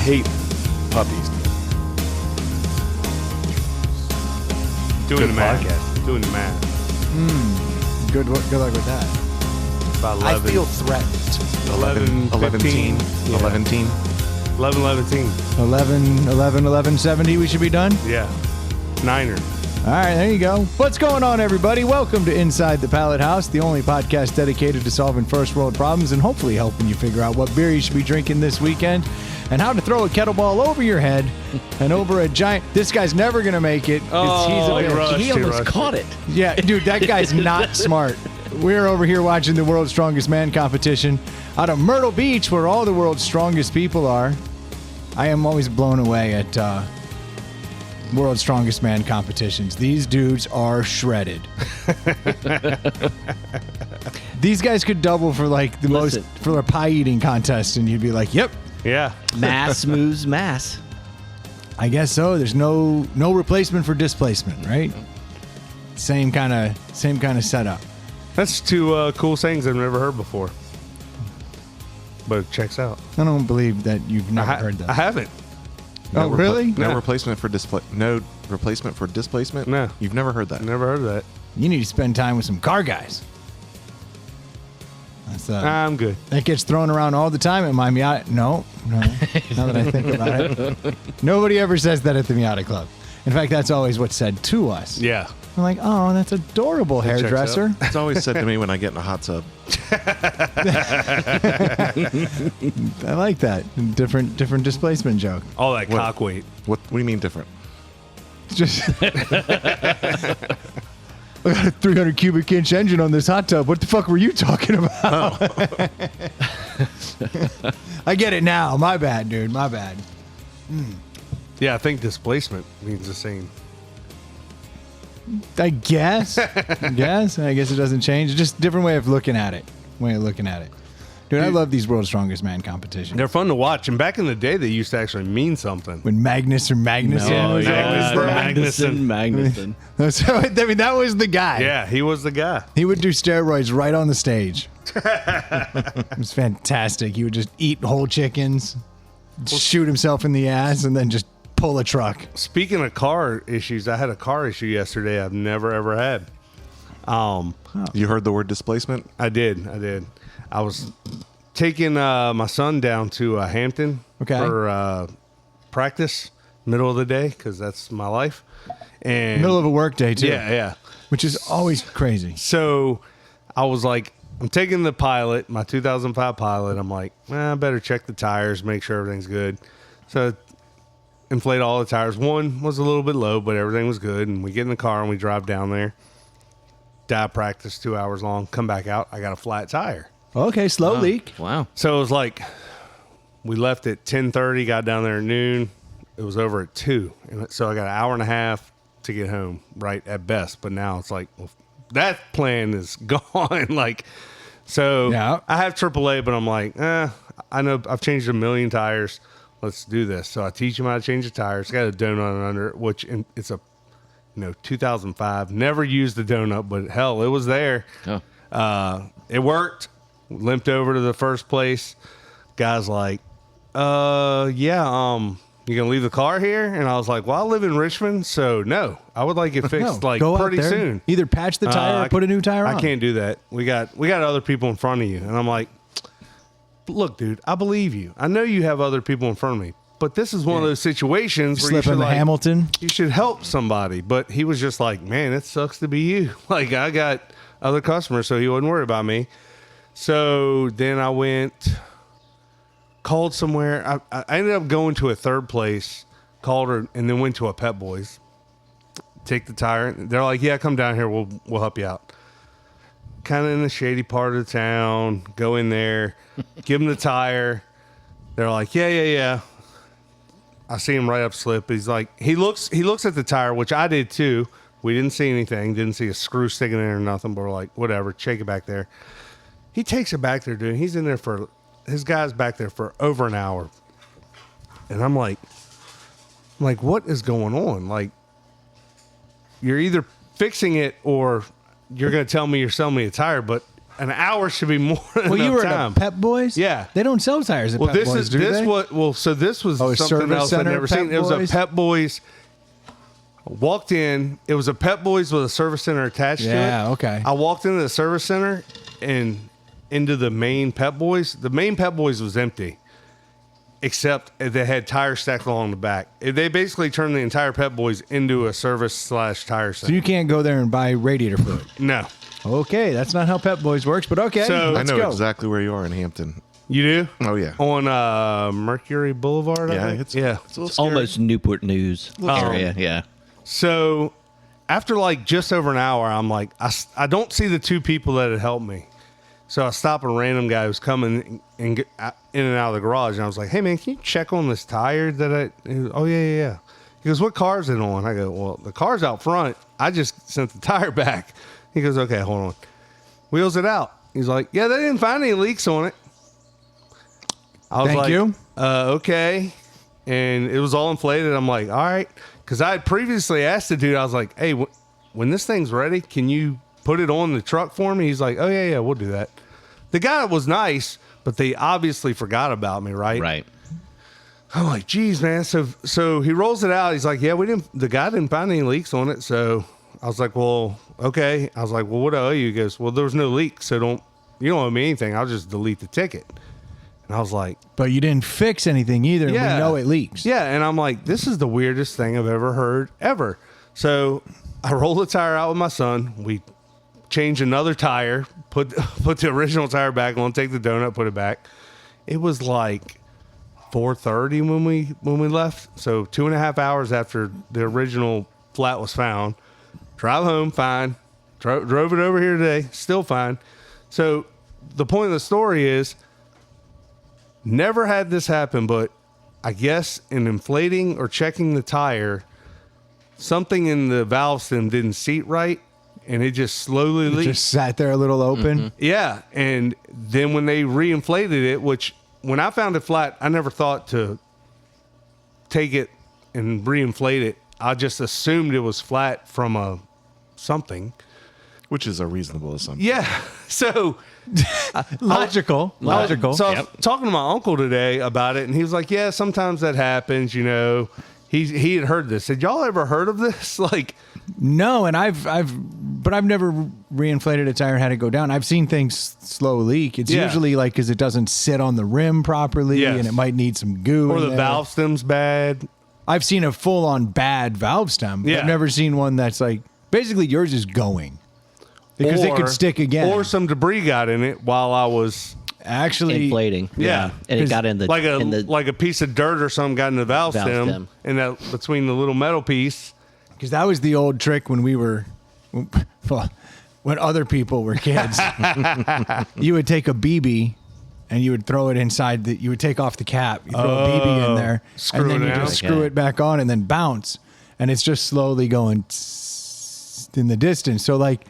hate puppies. Doing the math. Podcast. Doing the math. Good luck with that. About I 11. feel threatened. 11, 15. 11 teen. 11, 11:70. We should be done. Yeah. Niner. All right, there you go. What's going on, everybody? Welcome to Inside the Pallet House, the only podcast dedicated to solving first world problems and hopefully helping you figure out what beer you should be drinking this weekend and how to throw a kettlebell over your head and over a giant. This guy's never going to make it. He almost caught it. Yeah, dude, that guy's not smart. We're over here watching the World's Strongest Man competition out of Myrtle Beach, where all the world's strongest people are. I am always blown away at World's Strongest Man competitions. These dudes are shredded. These guys could double for like for a pie eating contest, and you'd be like, "Yep, Yeah. Mass moves mass. I guess so." There's no replacement for displacement, right? Same kind of setup. That's two cool sayings I've never heard before. But it checks out. I don't believe that you've never heard that. I haven't. Oh, really? No No. replacement for displacement? No. You've never heard that? Never heard of that. You need to spend time with some car guys. That's I'm good. that gets thrown around all the time at my Miata. No. Now that I think about it, nobody ever says that at the Miata Club. In fact, that's always what's said to us. Yeah. I'm like, oh, that's adorable, checks hairdresser. It's always said to me when I get in a hot tub. I like that different displacement joke. All that What? cock weight. What do you mean different? Just I got a 300 cubic inch engine on this hot tub. What the fuck were you talking about? I get it now. My bad, dude. My bad. Yeah, I think displacement means the same. I guess. I guess it doesn't change. It's just a different way of looking at it. Dude, I love these World's Strongest Man competitions. They're fun to watch. And back in the day, they used to actually mean something. When Magnuson. Magnuson. So, I mean, that was the guy. Yeah, he was the guy. He would do steroids right on the stage. It was fantastic. He would just eat whole chickens, shoot himself in the ass, and then just pull a truck. Speaking of car issues, I had a car issue yesterday I've never, ever had. You heard the word displacement? I did. I was taking my son down to Hampton for practice, middle of the day, because that's my life. And Middle of a work day, too. Yeah. Which is always crazy. So I was like, I'm taking the Pilot, my 2005 Pilot. I'm like, I better check the tires, make sure everything's good. So inflate all the tires. One was a little bit low, but everything was good. And we get in the car and we drive down there. Dive practice 2 hours long. Come back out. I got a flat tire. Okay, slow leak. Wow. So it was like we left at 10:30, got down there at noon. It was over at 2. And so I got an hour and a half to get home, right, at best. But now it's like, well, that plan is gone. Like, so Yeah. I have AAA, but I'm like, I know I've changed a million tires. Let's do this. So I teach them how to change the tires. Got a donut under it, which it's a 2005. Never used the donut, but hell, it was there. Oh. It worked. Limped over to the first place. Guy's like, you gonna leave the car here? And I was like, well, I live in Richmond, so no. I would like it fixed No, go out pretty there, soon. Either patch the tire or put a new tire on. I can't do that. We got other people in front of you. And I'm like, look, dude, I believe you. I know you have other people in front of me. But this is one of those situations where you Slip should in the Hamilton. You should help somebody. But he was just like, man, it sucks to be you. Like, I got other customers, so he wouldn't worry about me. So then I called somewhere. I ended up going to a third place, called her, and then went to a Pep Boys. Take the tire. They're like, yeah, come down here. We'll help you out. Kind of in the shady part of the town. Go in there, give them the tire. They're like, yeah. I see him right up slip. He's like, he looks at the tire, which I did too. We didn't see anything. Didn't see a screw sticking in or nothing. But we're like, whatever, shake it back there. He takes it back there, dude. He's in there his guy's back there for over an hour. And I'm like, what is going on? Like, you're either fixing it or you're going to tell me you're selling me a tire, but an hour should be more than Well, you enough were time. at a Pep Boys? Yeah. They don't sell tires at Well, Pep this Boys, is do this they? what? Well, so this was Oh, a something service else I'd center never Pep seen. It was a Boys? Pep Boys. Walked in. It was a Pep Boys with a service center attached to it. Yeah, okay. I walked into the service center and into the main Pep Boys. The main Pep Boys was empty, except they had tires stacked along the back. They basically turned the entire Pep Boys into a service/tire So center. you can't go there and buy radiator fluid. No, Okay, that's not how Pep Boys works, but okay. So- I let's know go. exactly where you are in Hampton. you do. Oh yeah. On Mercury Boulevard. I Yeah, think? it's yeah. It's a little scary. Almost Newport News area. Yeah. So after like just over an hour, I'm like, I don't see the two people that had helped me. So I stop a random guy who's coming and get in and out of the garage. And I was like, hey, man, can you check on this tire that he goes, oh, yeah. He goes, what car is it on? I go, well, the car's out front. I just sent the tire back. He goes, okay, hold on. Wheels it out. He's like, yeah, they didn't find any leaks on it. I was Thank like, you. Okay. And it was all inflated. I'm like, all right. Because I had previously asked the dude, I was like, hey, when this thing's ready, can you put it on the truck for me? He's like, oh, yeah, we'll do that. The guy was nice, but they obviously forgot about me, right? Right. I'm like, geez, man. So he rolls it out. He's like, yeah, the guy didn't find any leaks on it. So I was like, well, okay. I was like, well, what do I owe you? He goes, well, there was no leaks. So you don't owe me anything. I'll just delete the ticket. And I was like, But you didn't fix anything either. and yeah. We know it leaks. Yeah, and I'm like, this is the weirdest thing I've ever heard, ever. So I roll the tire out with my son. We change another tire, put the original tire back on, take the donut, put it back. It was like 4:30 when we left. So 2.5 hours after the original flat was found. Drive home, fine. Drove it over here today, still fine. So the point of the story is, never had this happen, but I guess in inflating or checking the tire, something in the valve stem didn't seat right, and it just slowly It leaked. just sat there a little open. Yeah, and then when they reinflated it, which when I found it flat, I never thought to take it and reinflate it. I just assumed it was flat from something. Which is a reasonable assumption. Yeah, so Logical. Logical. So I was talking to my uncle today about it, and he was like, "Yeah, sometimes that happens." You know, he had heard this. Had y'all ever heard of this? Like, No, and I've never reinflated a tire and had it go down. I've seen things slow leak. It's Yeah. usually like because it doesn't sit on the rim properly, Yes. and it might need some goo. or in the there. valve stem's bad. I've seen a full-on bad valve stem. Yeah. I've never seen one that's like basically yours is going because it could stick again. or some debris got in it while I was Actually, Inflating. Yeah. And it got in the like a pice of dirt or something got in the valve Valve stem, stem. and that between the little metal piece. because that was the old trick when we were, well, when other people were kids. You would take a BB and you would throw it inside you would take off the cap, you throw a BB in there, screw and then it you out. just screw Okay. it back on and then bounce, and it's just slowly going in the distance. So like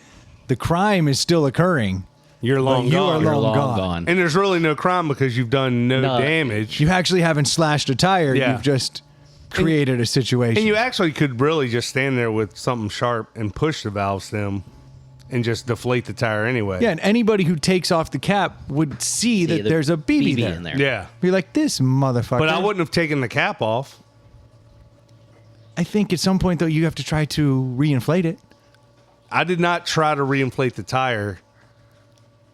the crime is still occurring. You're long you gone. are You're long long gone. gone. And there's really no crime because you've done no No. damage. You actually haven't slashed a tire. Yeah. You've just created a situation. And you actually could really just stand there with something sharp and push the valve stem and just deflate the tire anyway. yeah, and anybody who takes off the cap would see that the there's a BB, there. in there. Yeah. Be like, this motherfucker. But I wouldn't have taken the cap off. I think at some point though you have to try to reinflate it. I did not try to reinflate the tire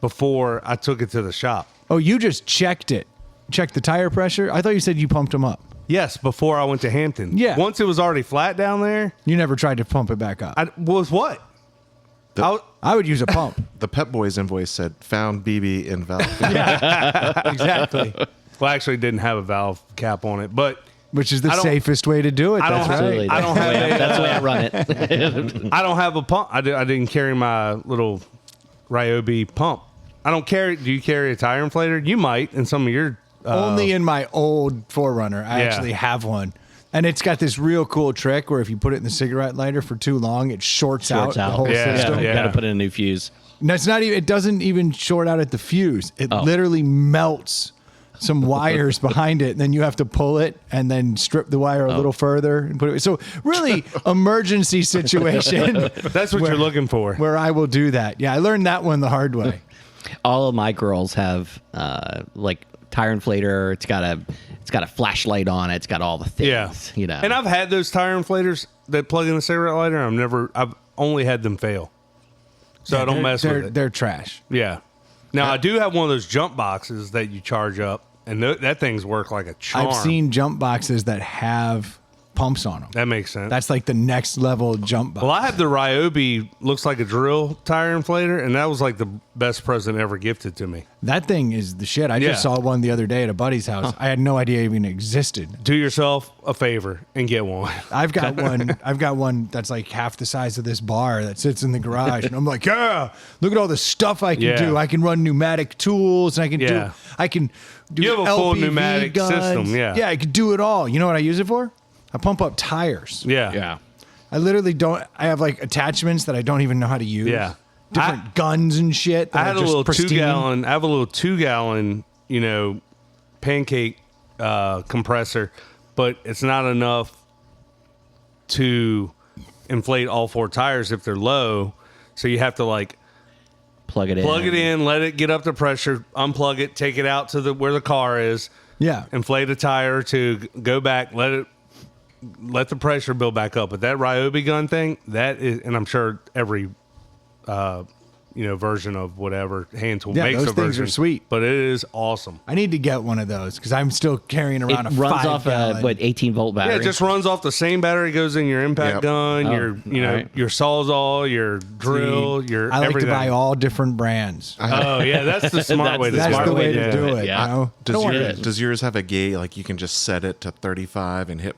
before I took it to the shop. Oh, you just checked it. Checked the tire pressure? I thought you said you pumped them up. Yes, before I went to Hampton. Yeah. Once it was already flat down there, You never tried to pump it back up. I was what? I would use a pump. The Pep Boys invoice said found BB in valve. Exactly. Well, I actually didn't have a valve cap on it, but Which is the I don't- safest way to do it. I don't That's have- right. Absolutely. I don't have a, That's the way I run it. I don't have a pump. I didn't carry my little Ryobi pump. I don't carry. Do you carry a tire inflator? You might in some of your. Only in my old 4Runner, I Yeah. actually have one. And it's got this real cool trick where if you put it in the cigarette lighter for too long, it shorts out Shorts the out. whole Yeah, system. yeah. Got to put in a new fuse. No, it's not even. It doesn't even short out at the fuse. It literally melts some wires behind it. And then you have to pull it and then strip the wire a little further and put it. So really, emergency situation That's what Where- you're looking for. where I will do that. Yeah, I learned that one the hard way. All of my girls have like tire inflator. It's got a flashlight on it. It's got all the things. Yeah. You know. And I've had those tire inflators that plug in a cigarette lighter. I've only had them fail. So I don't mess with it. They're trash. Yeah. Now I do have one of those jump boxes that you charge up, and that thing's work like a charm. I've seen jump boxes that have pumps on them. That makes sense. That's like the next level jump box. Well, I have the Ryobi, looks like a drill tire inflator, and that was like the best present ever gifted to me. That thing is the shit. I Yeah. just saw one the other day at a buddy's house. I had no idea it even existed. Do yourself a favor and get one. I've got one. I've got one that's like half the size of this bar that sits in the garage, and I'm like, yeah, look at all the stuff I can Yeah. do. I can run pneumatic tools, and Yeah. I can do. You have a full LPV pneumatic guns. system, yeah. Yeah, I could do it all. You know what I use it for? I pump up tires. Yeah. yeah. I literally don't. I have like attachments that I don't even know how to use. Yeah. Different guns and shit. I that had are a just little pristine. 2-gallon. I have a little 2-gallon, pancake compressor, but it's not enough to inflate all 4 tires if they're low. So you have to like Plug it in. let it get up to pressure, unplug it, take it out to where the car is, Yeah. inflate a tire or two, go back, let the pressure build back up. But that Ryobi gun thing, that is, and I'm sure every version of whatever hand tool Yeah, makes those a things version. are sweet. But it is awesome. I need to get one of those because I'm still carrying around It a runs off a 5-gallon. 18-volt battery. Yeah, it just runs off the same battery, goes in your impact Yep. gun, Oh, your all right. your sawzall, your drill, your I like everything. to buy all different brands. Oh yeah, that's the smart way. That's That's the way to yeah. do it. Yeah. You know? Does, Don't your, worry. does yours have a gauge? Like you can just set it to 35 and hit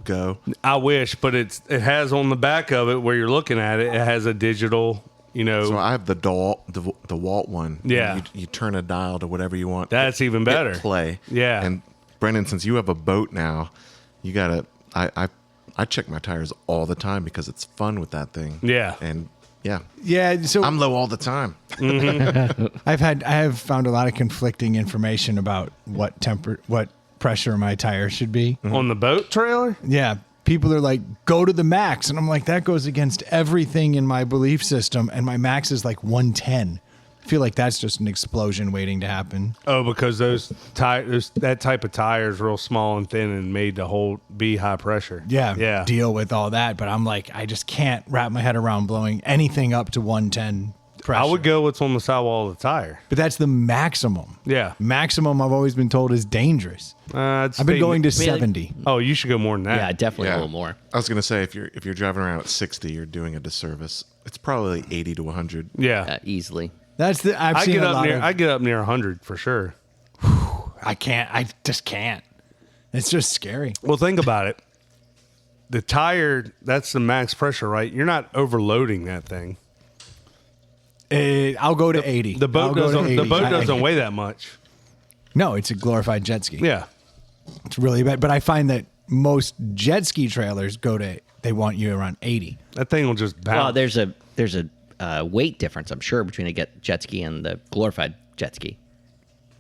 go? I wish, but it has on the back of it where you're looking at it. It has a digital. So I have the Walt one. Yeah. You turn a dial to whatever you want. That's even Hit better. play. Yeah. And Brendan, since you have a boat now, you gotta. I check my tires all the time because it's fun with that thing. Yeah. And yeah, Yeah, so I'm low all the time. I have found a lot of conflicting information about what pressure my tire should be. On the boat trailer. Yeah, people are like, go to the max, and I'm like, that goes against everything in my belief system, and my max is like 110. I feel like that's just an explosion waiting to happen. Oh, because that type of tire is real small and thin and made to be high pressure. Yeah, deal with all that, but I'm like, I just can't wrap my head around blowing anything up to 110 pressure. I would go what's on the sidewall of the tire. but that's the maximum. Yeah. Maximum, I've always been told, is dangerous. I've been going to 70. Oh, you should go more than that. Yeah, definitely Yeah. a little more. I was gonna say if you're driving around at 60, you're doing a disservice. It's probably 80 to 100. Yeah. Easily. That's the I've I seen get a up lot near. of. I get up near 100 for sure. I can't. I just can't. It's just scary. Well, think about it. The tire, that's the max pressure, right? You're not overloading that thing. I'll go to 80. The boat I'll go to doesn't. The 80. boat doesn't weigh that much. No, it's a glorified jet ski. Yeah. It's really bad. But I find that most jet ski trailers they want you around 80. That thing will just bounce. Well, there's a weight difference, I'm sure, between a jet ski and the glorified jet ski.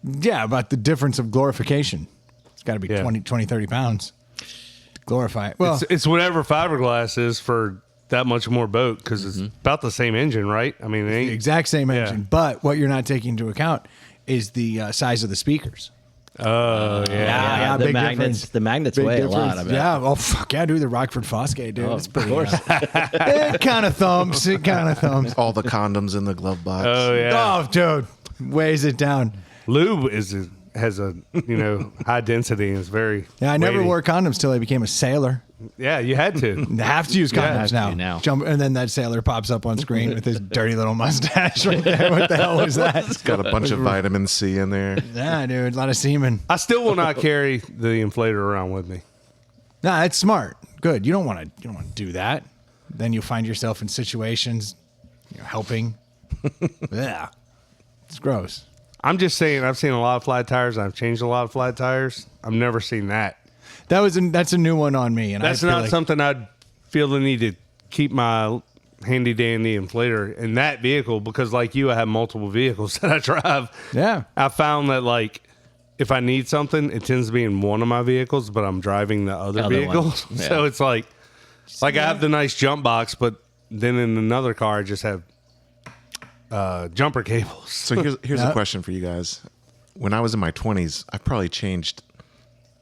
Yeah, about the difference of glorification. It's got to be Yeah. 20, 30 pounds to glorify it. Well, It's whatever fiberglass is for that much more boat because it's about the same engine, right? I mean, it the ain't, exact same Yeah. engine. But what you're not taking into account is the size of the speakers. oh yeah. Yeah, the big magnets. difference. The magnets Big weigh a lot. difference. I bet. Yeah. Oh fuck yeah, dude. The Rockford Fosgate, dude. Oh, It's of pretty. course. It kind of thumps. It kind of thumps. All the condoms in the glove box. Oh yeah. Oh, dude, weighs it down. Lube has a high density and it's very. Yeah, I never weighty. wore condoms till I became a sailor. Yeah, you had to. I have to use Yeah, condoms have to now. now. And then that sailor pops up on screen with his dirty little mustache right there. What the hell was that? Got a bunch of vitamin C in there. Yeah, dude, a lot of semen. I still will not carry the inflator around with me. Nah, that's smart. Good. You don't want to do that. Then you'll find yourself in situations, helping. Yeah, it's gross. I'm just saying, I've seen a lot of flat tires. I've changed a lot of flat tires. I've never seen that. That's a new one on me, and That's I feel not like, something I'd feel the need to keep my handy dandy inflator in that vehicle because, like you, I have multiple vehicles that I drive. Yeah. I found that like if I need something, it tends to be in one of my vehicles, but I'm driving the other Other vehicle. one. So Yeah. it's like I have the nice jump box, but then in another car I just have jumper cables. So here's a question for you guys. When I was in my 20s, I probably changed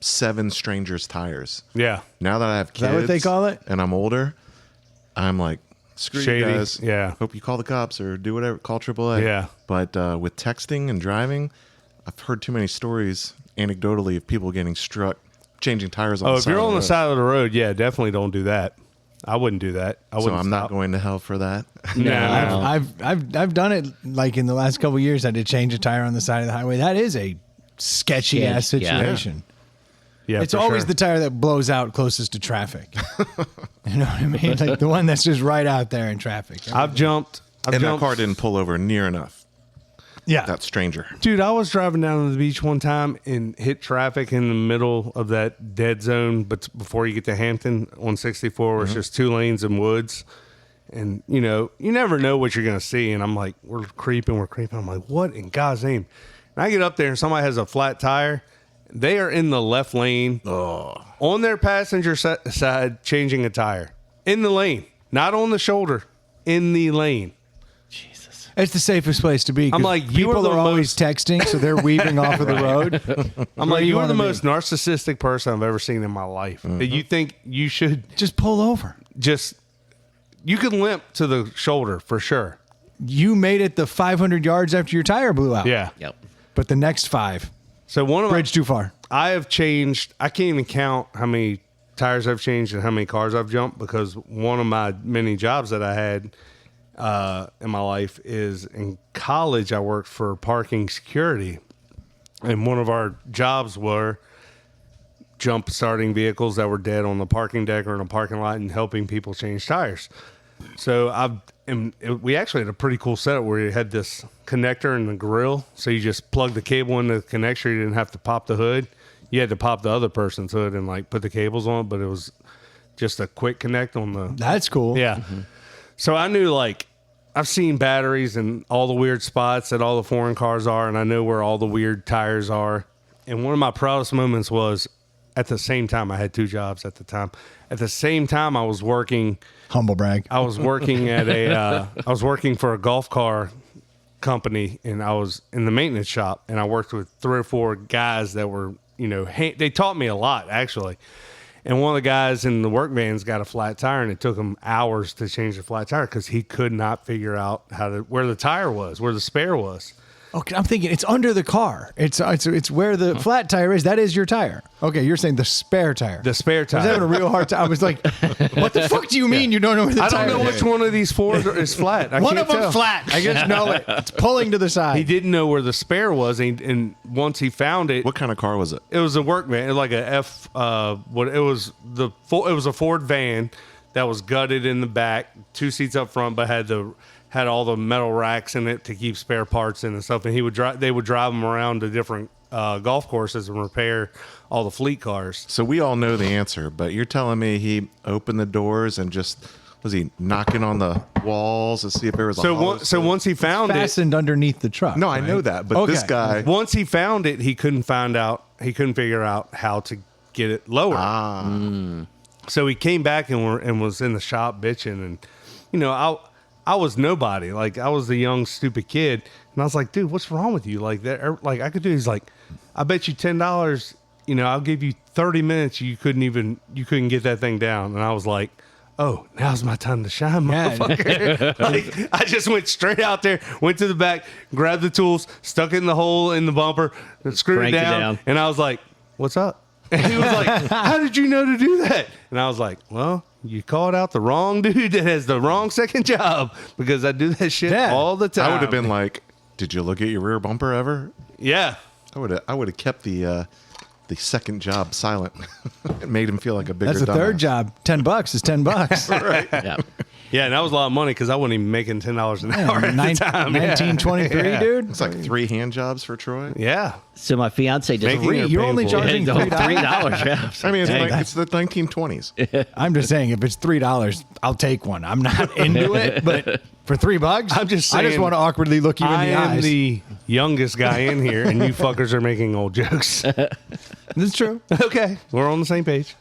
7 strangers' tires. Yeah. Now that I have kids, that what they call it? And I'm older, I'm like, screw Shady. you guys. Yeah. Hope you call the cops or do whatever. Call AAA. Yeah. But with texting and driving, I've heard too many stories anecdotally of people getting struck, changing tires on the If side you're of on the road. side of the road, yeah, definitely don't do that. I wouldn't do that. I So wouldn't. I'm not stop. going to hell for that. No. I've done it like in the last couple of years. I did change a tire on the side of the highway. That is a sketchy ass Sketch, yeah. situation. Yeah, It's for always sure. the tire that blows out closest to traffic. You know what I mean? Like the one that's just right out there in traffic. I've jumped. And that car didn't pull over near enough. Yeah. That stranger. Dude, I was driving down to the beach one time and hit traffic in the middle of that dead zone, but before you get to Hampton on 64, where it's just 2 lanes and woods. And, you know, you never know what you're going to see. And I'm like, we're creeping. I'm like, what in God's name? And I get up there and somebody has a flat tire. They are in the left lane on their passenger side changing a tire. In the lane. Not on the shoulder. In the lane. Jesus. It's the safest place to be. 'Cause I'm like, you people are the are always most- texting, so they're weaving off of the road. I'm Where like, you you are the wanna be? most narcissistic person I've ever seen in my life. That you think you should Just pull over. you could limp to the shoulder for sure. You made it the 500 yards after your tire blew out. Yeah. Yep. But the next 5, So one of bridge too far. I have changed. I can't even count how many tires I've changed and how many cars I've jumped, because one of my many jobs that I had in my life is in college. I worked for parking security, and one of our jobs were jump starting vehicles that were dead on the parking deck or in a parking lot and helping people change tires. So we actually had a pretty cool setup where you had this connector in the grill. So you just plug the cable in the connector. You didn't have to pop the hood. You had to pop the other person's hood and like put the cables on, but it was just a quick connect on the. That's cool. Yeah. So I knew, like, I've seen batteries and all the weird spots that all the foreign cars are, and I know where all the weird tires are. And one of my proudest moments was at the same time, I had 2 jobs at the time. At the same time, I was working. Humble brag. I was working at I was working for a golf car company, and I was in the maintenance shop, and I worked with 3 or 4 guys that were, you know, they taught me a lot, actually. And one of the guys in the work van's got a flat tire, and it took him hours to change the flat tire because he could not figure out where the tire was, where the spare was. Okay, I'm thinking it's under the car. It's where the flat tire is. That is your tire. Okay, you're saying the spare tire. The spare I was tire. having a real hard time. I was like, what the fuck do you mean you don't know where the I tire don't know is? which one of these 4 is flat. I One can't of them's tell. flat. I just know it. It's pulling to the side. He didn't know where the spare was, and once he found it, What kind of car was it? it was a work van. It was like a F. It was a Ford van that was gutted in the back, 2 seats up front, but had all the metal racks in it to keep spare parts in and stuff. And they would drive them around to different golf courses and repair all the fleet cars. So we all know the answer, but you're telling me he opened the doors and just was he knocking on the walls to see if there was a hollow So once he found it, fastened underneath the truck. No, I know that, but this Okay. guy. once he found it, he couldn't figure out how to get it lower. So he came back and was in the shop bitching, and you know, I was nobody. Like, I was the young stupid kid, and I was like, dude, what's wrong with you? Like that, like I could do. He's like, I bet you $10. You know, I'll give you 30 minutes. You couldn't get that thing down. And I was like, oh, now's my time to shine, motherfucker. Like, I just went straight out there, went to the back, grabbed the tools, stuck it in the hole in the bumper, and screwed it Cranked it down. down. And I was like, what's up? And he was like, how did you know to do that? And I was like, well, you called out the wrong dude that has the wrong second job, because I do that shit Yeah. all the time. I would have been like, "Did you look at your rear bumper ever?" yeah. I would have kept the second job silent. It made him feel like a bigger. That's the third dumbass. job. $10 is $10. Yeah. Yeah, and that was a lot of money because I wasn't even making $10 an hour at the time. 1923, Yeah. dude. It's like 3 hand jobs for Troy. Yeah. So my fiance just Making her You're only painful. charging $3. $3. Yeah. I mean, Dang. it's the 1920s. I'm just saying, if it's $3, I'll take one. I'm not into it, but for $3, I'm just I just saying, want to awkwardly look you in I the am eyes. the youngest guy in here, and you fuckers are making old jokes. That's true. Okay, we're on the same page.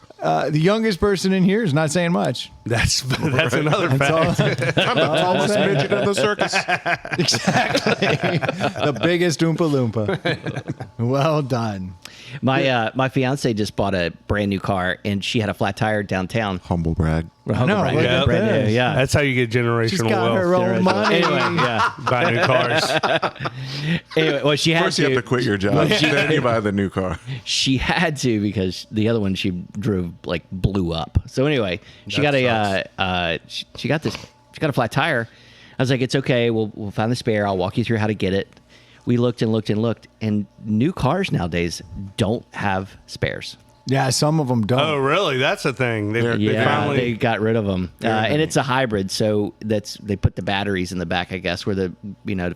The youngest person in here is not saying much. That's another fact. I'm the tallest midget in the circus. Exactly. The biggest Oompa Loompa. Well done. My fiance just bought a brand new car, and she had a flat tire downtown. Humble brag. No, Right. look Yeah. at Brand new, this. yeah. That's how you get generational She's got wealth. her own money. Anyway, yeah. Buy new cars. Anyway, well, she had First, you have to quit your job. Then you buy the new car. She had to because the other one she drove like blew up. So anyway, she got she got a flat tire. I was like, it's okay. We'll find the spare. I'll walk you through how to get it. We looked and looked and looked, and new cars nowadays don't have spares. Yeah, some of them don't. Oh, really? That's a thing. They Yeah, they finally. got rid of them, and it's a hybrid. So they put the batteries in the back, I guess, where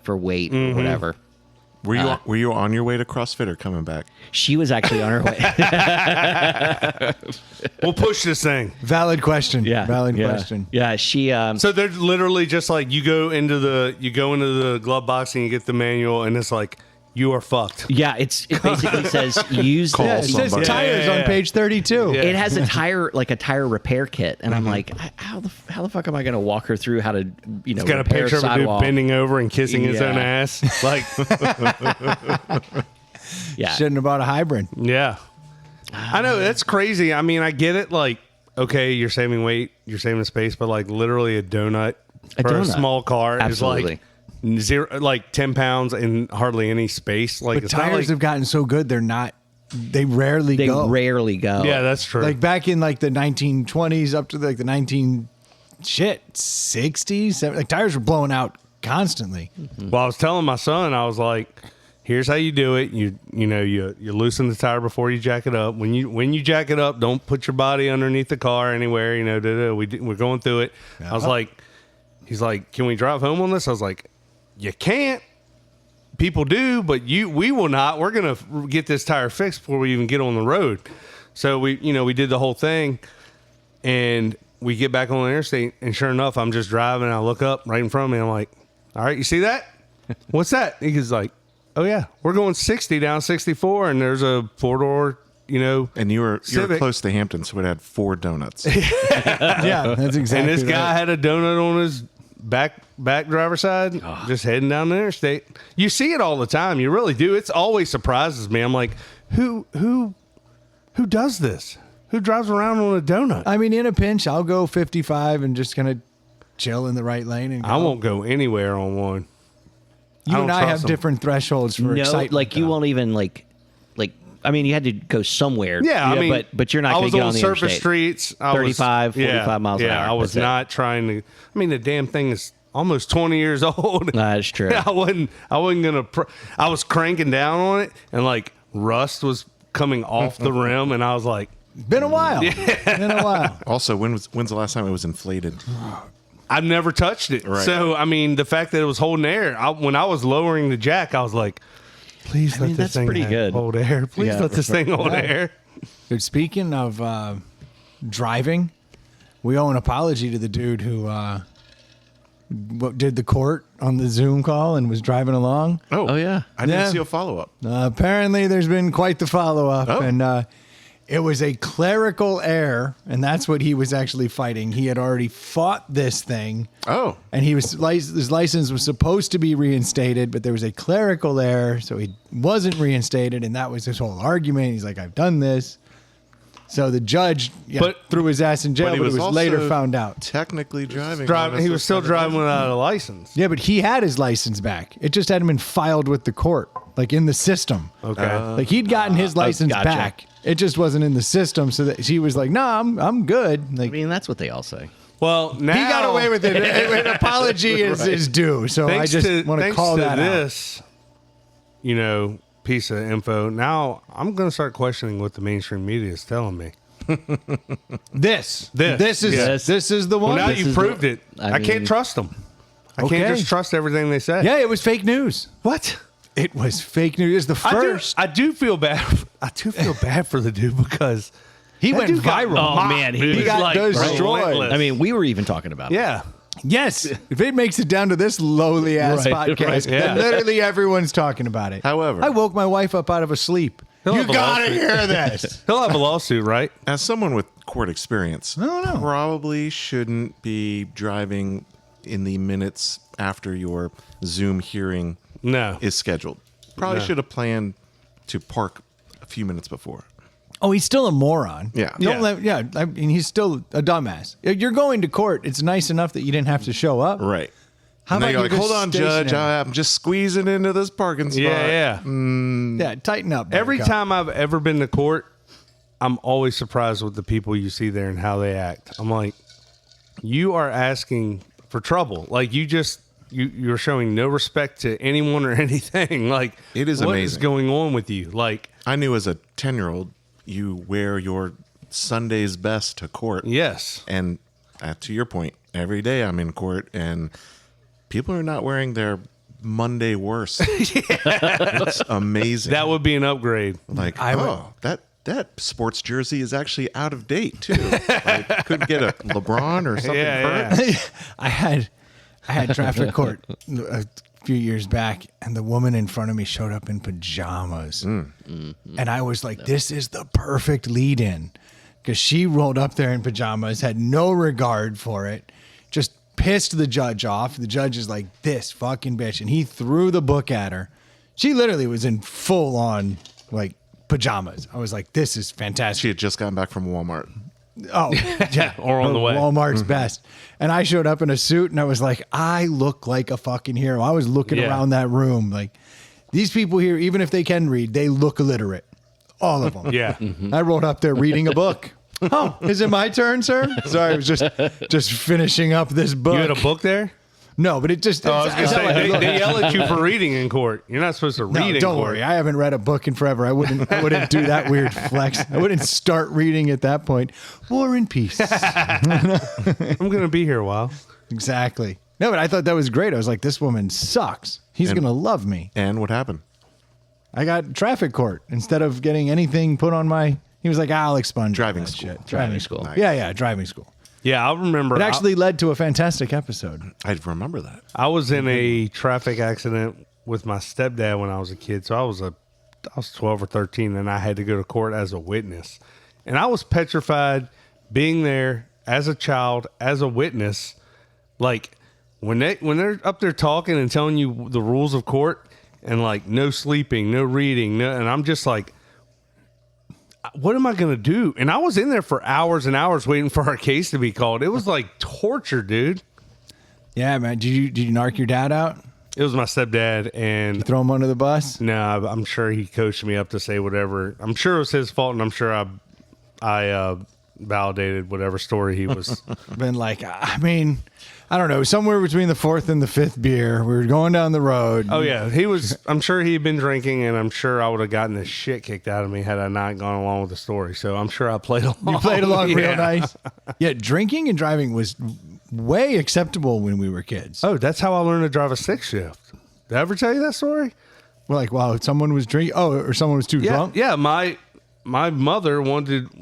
for weight or whatever. Were you on your way to CrossFit or coming back? She was actually on her way. We'll push this thing. Valid question. Valid yeah. question. Yeah, she. So they're literally just like you go into the glove box and you get the manual and it's like you are fucked. Yeah, it basically says use Call Yeah, it this. says somebody. tires Yeah. on page 32. Yeah. It has a tire repair kit, and I'm like, how the fuck am I going to walk her through how to It's got a repair picture of a dude sidewall? bending over and kissing his own Yeah. ass. Like, Yeah, Shouldn't have bought a hybrid. yeah. I know that's crazy. I mean, I get it. Like, okay, you're saving weight, you're saving space, but like literally a donut for a donut. small car Absolutely. is like 10 pounds and hardly any space. Like, But it's not tires like, have gotten so good, they rarely they go. rarely go. yeah, that's true. Like back in like the 1920s up to like the 60s, like tires were blowing out constantly. Well, I was telling my son, I was like, "Here's how you do it. You loosen the tire before you jack it up. When you jack it up, don't put your body underneath the car anywhere. We're going through it." I was like, "He's like, can we drive home on this?" I was like, "You can't. People do, but we will not. We're gonna get this tire fixed before we even get on the road." So we did the whole thing, and we get back on the interstate, and sure enough, I'm just driving. And I look up right in front of me. I'm like, "All right, you see that? What's that?" He's like, "Oh yeah, we're going 60 down 64, and there's a 4-door, And you were Civic. close to Hampton, so it had 4 donuts. Yeah, that's exactly and this right. guy had a donut on his back driver's side, just heading down the interstate. You see it all the time. You really do. It's always surprises me. I'm like, who does this? Who drives around on a donut? I mean, in a pinch, I'll go 55 and just kind of chill in the right lane. And go. I won't go anywhere on one. You and don't I have trust 'em. different thresholds for No, excitement. like you though. won't even like. I mean, you had to go somewhere. Yeah, I mean, but you're not going to get on the surface interstate. streets. 35, 45 miles an Yeah, hour. I was That's it. not trying to. I mean, the damn thing is almost 20 years old. That's true. I wasn't gonna. I was cranking down on it, and like rust was coming off the rim, and I was like, Been a while. Been a while. Also, when's the last time it was inflated? I've never touched it. Right. So I mean, the fact that it was holding air, when I was lowering the jack, I was like, please let mean, this that's thing pretty good. hold air. Please Yeah. let this thing hold air. Dude, speaking of driving, we owe an apology to the dude who did the court on the Zoom call and was driving along. Oh, yeah. I didn't Yeah. see a follow-up. Apparently, there's been quite the follow-up, Oh. and it was a clerical error, and that's what he was actually fighting. He had already fought this thing. Oh. And his license was supposed to be reinstated, but there was a clerical error, so he wasn't reinstated, and that was his whole argument. He's like, I've done this. So the judge threw his ass in jail, but it was also later found out. Technically driving. He was still driving without a license. Yeah, but he had his license back. It just hadn't been filed with the court, like in the system. Okay. Like he'd gotten his license gotcha. back. It just wasn't in the system, so that she was like, "No, I'm good." Like I mean, that's what they all say. Well, now he got away with it. An apology is due. So I just want to call that out. this, piece of info. Now I'm going to start questioning what the mainstream media is telling me. This This. is Yes. this is the one. Well, now This you is proved it. I I can't mean- trust them. I Okay. can't just trust everything they say. Yeah, it was fake news. What? It was fake news. The first I do feel bad. I do feel bad for the dude because he that went dude got viral. Oh, man, he was got destroyed. relentless. I mean, we were even talking about it. yeah. Yes, if it makes it down to this lowly ass Right, podcast, right, yeah. then literally everyone's talking about it. However. I woke my wife up out of a sleep, He'll You have a gotta lawsuit. hear this. He'll have a lawsuit, right? As someone with court experience, don't know. probably shouldn't be driving in the minutes after your Zoom hearing No. is scheduled. Probably No. should have planned to park a few minutes before. Oh, he's still a moron. Yeah. Don't Yeah. let, I mean, he's still a dumbass. You're going to court. It's nice enough that you didn't have to show up. Right. How And then about you're like, you're hold just on, Judge. stationary?" I'm just squeezing into this parking spot. Yeah, Yeah, tighten up. Every Buttercup. time I've ever been to court, I'm always surprised with the people you see there and how they act. I'm like, you are asking for trouble. Like you're showing no respect to anyone or anything. Like It is what is amazing. going on with you? Like, I knew as a 10-year-old, you wear your Sunday's best to court. yes. And to your point, every day I'm in court and people are not wearing their Monday worst. It's amazing. That would be an upgrade. like, that sports jersey is actually out of date too. Like, couldn't get a LeBron or something Yeah, current. I had traffic court a few years back, and the woman in front of me showed up in pajamas, and I was like, "This is the perfect lead-in," because she rolled up there in pajamas, had no regard for it, just pissed the judge off. The judge is like, "This fucking bitch," and he threw the book at her. She literally was in full-on like pajamas. I was like, "This is fantastic." She had just gotten back from Walmart. Oh, yeah. Or on the way. Walmart's best. And I showed up in a suit and I was like, I look like a fucking hero. I was looking Yeah. around that room like, these people here, even if they can read, they look illiterate. All of them. Yeah. I rolled up there reading a book. Oh, is it my turn, sir? Sorry, I was just finishing up this book. You had a book there? No, but it just. I was going to say, they yell at you for reading in court. You're not supposed to read No, in don't court. worry. I haven't read a book in forever. I wouldn't do that weird flex. I wouldn't start reading at that point. War and Peace. I'm going to be here a while. Exactly. No, but I thought that was great. I was like, this woman sucks. He's And- going to love me. And what happened? I got traffic court instead of getting anything put on my. He was like, I'll expunge all Driving that school. shit. Driving school. Nice. Yeah, driving school. Yeah, I remember. It actually led to a fantastic episode. I remember that. I was in a traffic accident with my stepdad when I was a kid. So I was 12 or 13 and I had to go to court as a witness. And I was petrified being there as a child, as a witness. Like when they're up there talking and telling you the rules of court and like no sleeping, no reading, and I'm just like, what am I going to do? And I was in there for hours and hours waiting for our case to be called. It was like torture, dude. Yeah, man. Did you narc your dad out? It was my stepdad, and Throw him under the bus? no, I'm sure he coached me up to say whatever. I'm sure it was his fault, and I'm sure I validated whatever story he was. Been like, I mean, I don't know, somewhere between the fourth and the fifth beer, we were going down the road. Oh yeah, he was. I'm sure he had been drinking, and I'm sure I would have gotten the shit kicked out of me had I not gone along with the story. So I'm sure I played along. You played along real Yeah. nice. Yeah, drinking and driving was way acceptable when we were kids. Oh, that's how I learned to drive a stick shift. Did I ever tell you that story? We're like, wow, someone was drinking. Oh, or someone was too Yeah, drunk. yeah. My mother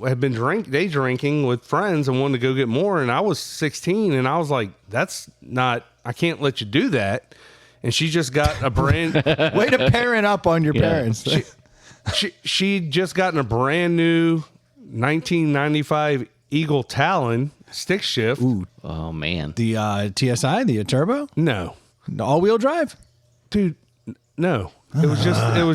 had been day drinking with friends and wanted to go get more, and I was 16, and I was like, "That's not. I can't let you do that." And she just got a brand. Way to parent up on your parents. She'd just gotten a brand new 1995 Eagle Talon stick shift. Oh man. The TSI, the turbo, No, the all-wheel drive. dude, no. It was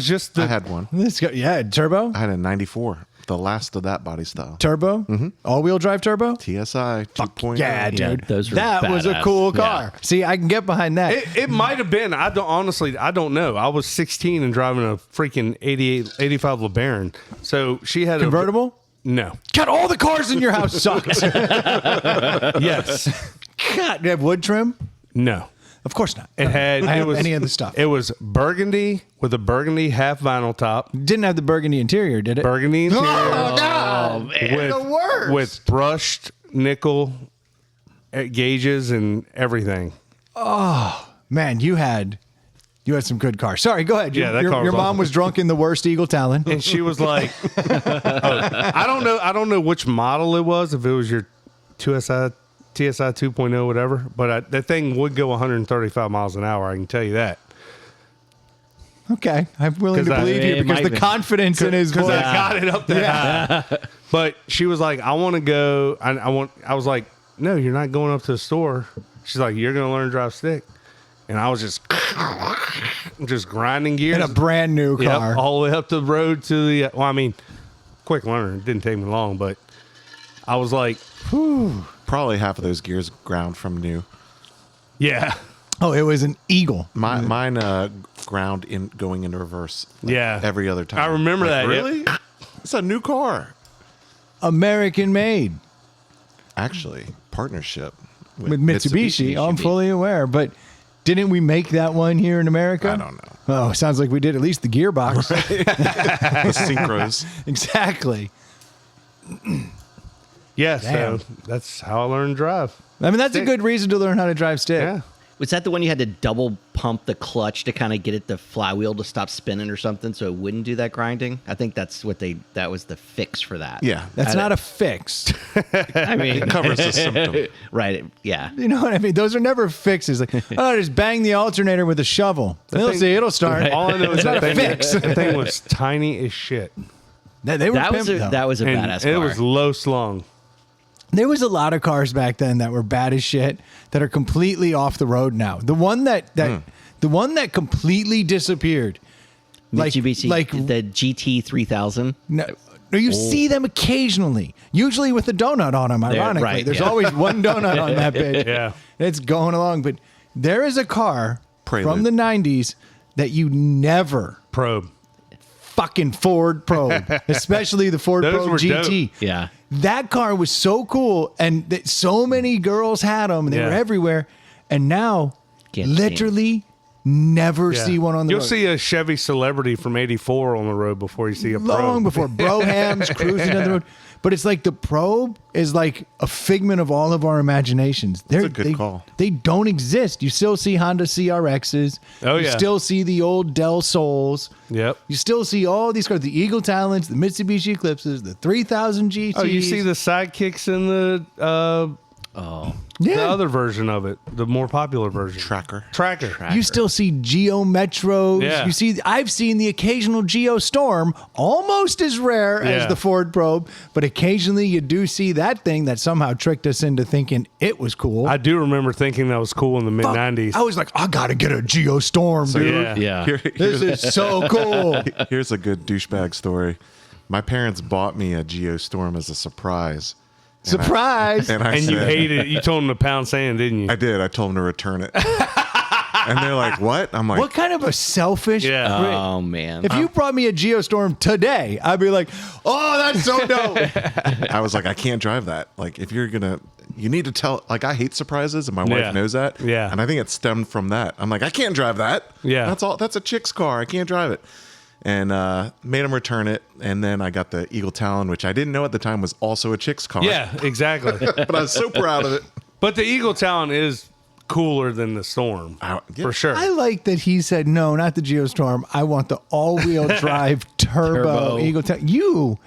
just I the. had one. Let's go. Yeah, turbo, I had a 94, the last of that body style. turbo, all-wheel drive turbo. TSI 2.0. Yeah, dude, those were that was a badass. cool car. See, I can get behind that. It might have been. I don't know. I was 16 and driving a freaking 85 LeBaron. So she had Convertible. No. God, all the cars in your house sucked. Yes. God, you have wood trim? No. Of course not. It had. I It have was any of the stuff. It was burgundy with a burgundy half vinyl top. Didn't have the burgundy interior, did it? Burgundy interior. Oh, God. with, the worst. with brushed nickel gauges and everything. Man, you had some good cars. Sorry, go ahead. Yeah, that car was your mom awesome. was drunk in the worst Eagle Talon. And she was like, I don't know which model it was, if it was your TSI 2.0, whatever. But that thing would go 135 miles an hour. I can tell you that. Okay, I'm willing to 'Cause believe you it because might the be. confidence in his voice. Because I got it up there. high. But she was like, I want to go. I was like, no, you're not going up to the store. She's like, you're going to learn to drive stick. And I was just grinding gears. In a brand new Yep, car. all the way up the road to the, well, I mean, quick learner. It didn't take me long, but I was like, Probably half of those gears ground from new. yeah. Oh, it was an Eagle. Mine ground in going into reverse. Yeah. Every other time. I remember that, yeah. Really? It's a new car. American made Actually, partnership with Mitsubishi. Oh, I'm fully aware. But didn't we make that one here in America? I don't know. Oh, sounds like we did at least the gearbox. The synchros. Exactly. Yeah, Damn. so that's how I learned to drive. I mean, that's a Stick. good reason to learn how to drive stick. Yeah. Was that the one you had to double pump the clutch to kind of get it the flywheel to stop spinning or something so it wouldn't do that grinding? I think that's what that was the fix for that. Yeah. That's not a fix. I mean, It covers the symptom. right. Yeah. You know what I mean? Those are never fixes. Like, oh, just bang the alternator with a shovel. They'll thing- see, it'll start. All I know is It's not that a thing, fix. that thing was tiny as shit. They were That was pimped, though. that was a And badass it car. was low slung. There was a lot of cars back then that were bad as shit that are completely off the road now. The one that the one that completely disappeared, Mitsubishi, like the GT 3000. no, you see them occasionally, usually with a donut on them. Ironically, right, there's yeah. always one donut on that bitch. Yeah. It's going along, but there is a car Prelude. from the '90s that you never Probe. fucking Ford Probe, especially the Ford Those Probe were GT. dope. Yeah. That car was so cool, and so many girls had them. They Yeah. were everywhere, and now Can't see 'em. literally never Yeah. see one on the You'll road. see a Chevy Celebrity from '84 on the road before you see a long Probe. before Brohams cruising down the road. But it's like the Probe is like a figment of all of our imaginations. a good call. They don't exist. You still see Honda CRXs. Oh, You yeah. still see the old Del Sols. Yep. You still see all these cars, the Eagle Talents, the Mitsubishi Eclipses, the 3000 GTs. Oh, you see the sidekicks in the yeah. other version of it, the more popular version. Tracker. Tracker. You still see Geo Metros. Yeah. You see, I've seen the occasional Geo Storm, almost as rare as Yeah. the Ford Probe, but occasionally you do see that thing that somehow tricked us into thinking it was cool. I do remember thinking that was cool in the mid Fuck, '90s. I was like, I gotta get a Geo Storm, dude. yeah. Yeah. This is so cool. Here's a good douchebag story. My parents bought me a Geostorm as a surprise. Surprise. And I And you said, hated it. You told him to pound sand, didn't you? I did. I told them to return it. And they're like, what? I'm like, What kind of a selfish Yeah. prick. Oh man. If you brought me a Geostorm today, I'd be like, oh, that's so dope. I was like, I can't drive that. Like, if you're going to, you need to tell, like, I hate surprises and my Yeah. wife knows that. Yeah. And I think it stemmed from that. I'm like, I can't drive that. Yeah. That's all. That's a chick's car. I can't drive it. And made them return it. And then I got the Eagle Talon, which I didn't know at the time was also a chick's car. Yeah, exactly. But I was so proud of it. But the Eagle Talon is cooler than the Storm, Yeah. for sure. I like that he said, no, not the Geostorm. I want the all-wheel drive turbo Turbo. Eagle Talon. You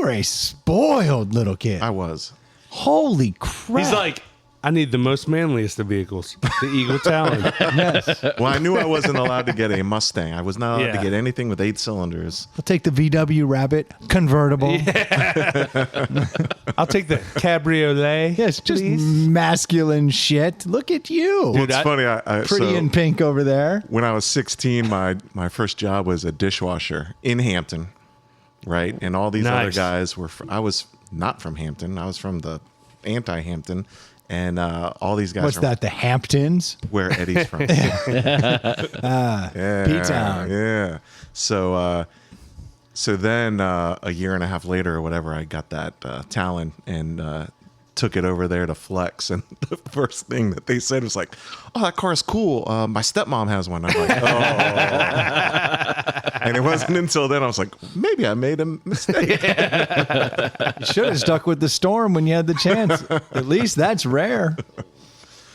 are a spoiled little kid. I was. Holy crap. He's like, I need the most manliest of vehicles, the Eagle Talon. yes. Well, I knew I wasn't allowed to get a Mustang. I was not allowed Yeah. to get anything with 8 cylinders. I'll take the VW Rabbit convertible. I'll take the Cabriolet. Yes, just please. masculine shit. Look at you. Well, it's I- funny. Pretty so in pink over there. when I was 16, my first job was a dishwasher in Hampton, right? And all these other Nice. guys were. I was not from Hampton. I was from the anti-Hampton, and all these guys. What's from that? The Hamptons? Where Eddie's from? Yeah, P-Town. Yeah. So then a year and a half later or whatever, I got that Talon and took it over there to flex. And the first thing that they said was like, "Oh, that car's cool. My stepmom has one." I'm like, "Oh." And it wasn't until then I was like, maybe I made a mistake. You should have stuck with the Storm when you had the chance. At least that's rare.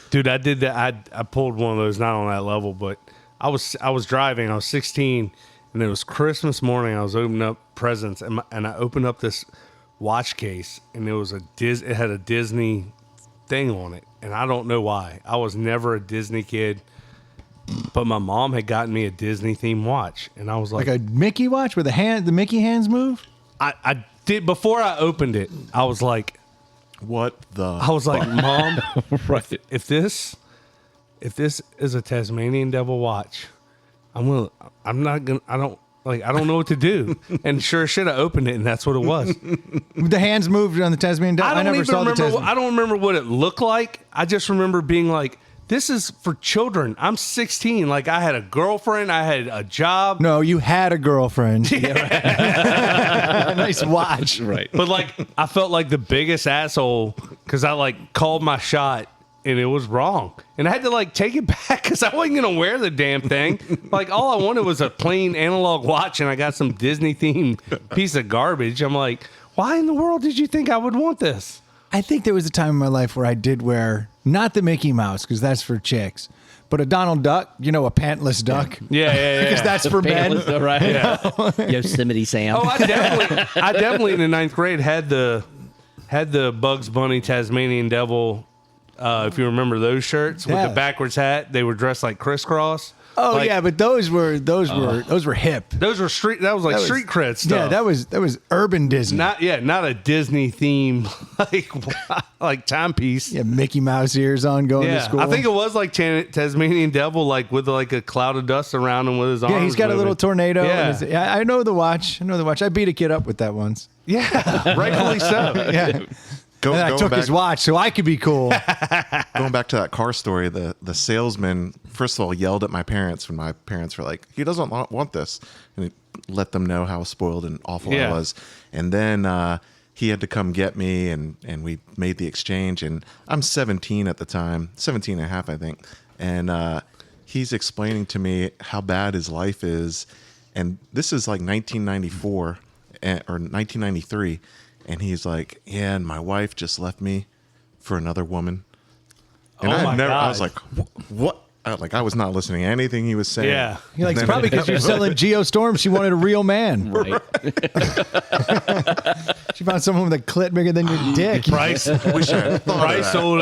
Dude, I did that. I pulled one of those, not on that level, but I was driving. I was 16, and it was Christmas morning. I was opening up presents, and I opened up this watch case, and it was it had a Disney thing on it, and I don't know why. I was never a Disney kid. But my mom had gotten me a Disney themed watch, and I was like, Like a Mickey watch where the Mickey hands move? I did before I opened it. I was like, I was like, Mom, Right. if this is a Tasmanian Devil watch, I don't know what to do. And sure shit, I opened it, and that's what it was. The hands moved on the Tasmanian Devil. I never saw the Tasmanian. I don't remember what it looked like. I just remember being like, this is for children. I'm 16. Like, I had a girlfriend. I had a job. No, you had a girlfriend. Nice watch. Right. But, like, I felt like the biggest asshole because I, like, called my shot and it was wrong. And I had to, like, take it back because I wasn't going to wear the damn thing. Like, all I wanted was a plain analog watch, and I got some Disney-themed piece of garbage. I'm like, why in the world did you think I would want this? I think there was a time in my life where I did wear, not the Mickey Mouse, because that's for chicks, but a Donald Duck, a pantless duck. Yeah. Because that's for men. Right. Yeah. Yosemite Sam. Oh, I definitely in the 9th grade had the Bugs Bunny Tasmanian Devil. If you remember those shirts with Yeah. the backwards hat, they were dressed like crisscross. Oh Like, yeah, but those were hip. those were street. That was like street cred stuff. Yeah, that was urban Disney. not a Disney theme like timepiece. Yeah, Mickey Mouse ears on going to Yeah, school. I think it was like Tasmanian Devil, like with like a cloud of dust around him with his arms. Yeah, he's got a little moving. tornado. Yeah. Yeah, I know the watch. I beat a kid up with that once. Yeah, rightfully so. Yeah. Go, And then I going took back, his watch so I could be cool. Going back to that car story, the salesman first of all yelled at my parents when my parents were like, "He doesn't want this," and he let them know how spoiled and awful Yeah. I was. And then he had to come get me, and we made the exchange. And I'm 17 at the time, 17 and a half, I think. And he's explaining to me how bad his life is, and this is like 1994 or 1993. And he's like, yeah, and my wife just left me for another woman. And Oh I my never, I God. was like, what? I was not listening to anything he was saying. Yeah. You're like, And it's then- probably because you're selling Geostorm. She wanted a real man. Right. She found someone with a clit bigger than your dick. Price Wish I had thought of Price that. sold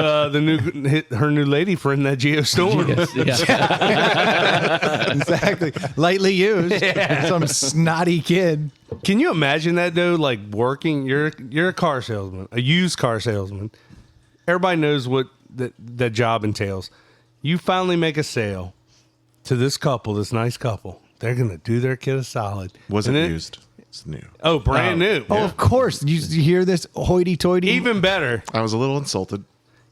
her new lady friend that Geostorm. Yeah. Exactly. Lightly used. Some snotty kid. Can you imagine that though? Like working, you're a car salesman, a used car salesman. Everybody knows what that job entails. You finally make a sale to this couple, this nice couple. They're gonna do their kid a solid. Wasn't And then- used. It's new. Oh, brand new. Oh, of course. You hear this hoity-toity? Even better. I was a little insulted.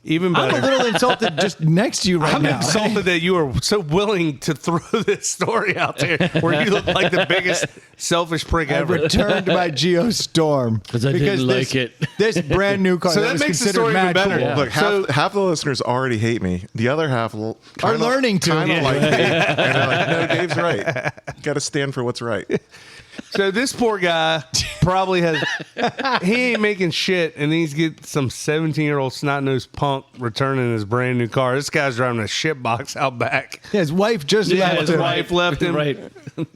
Even I'm better. a little insulted just next to you right I'm now. insulted that you are so willing to throw this story out there where you look like the biggest selfish prick I ever. returned my Geostorm 'Cause I didn't like it. This brand new car So that that was makes the considered story even mad better. cool. Yeah. Look, half the listeners already hate me. The other half Are learning to. kind of Yeah. like me. And they're like, no, Dave's right. Got to stand for what's right. So this poor guy probably has, he ain't making shit, and he's get some 17-year-old snot-nosed punk returning his brand new car. This guy's driving a shit box out back. Yeah, his wife just left his him wife left him. Right.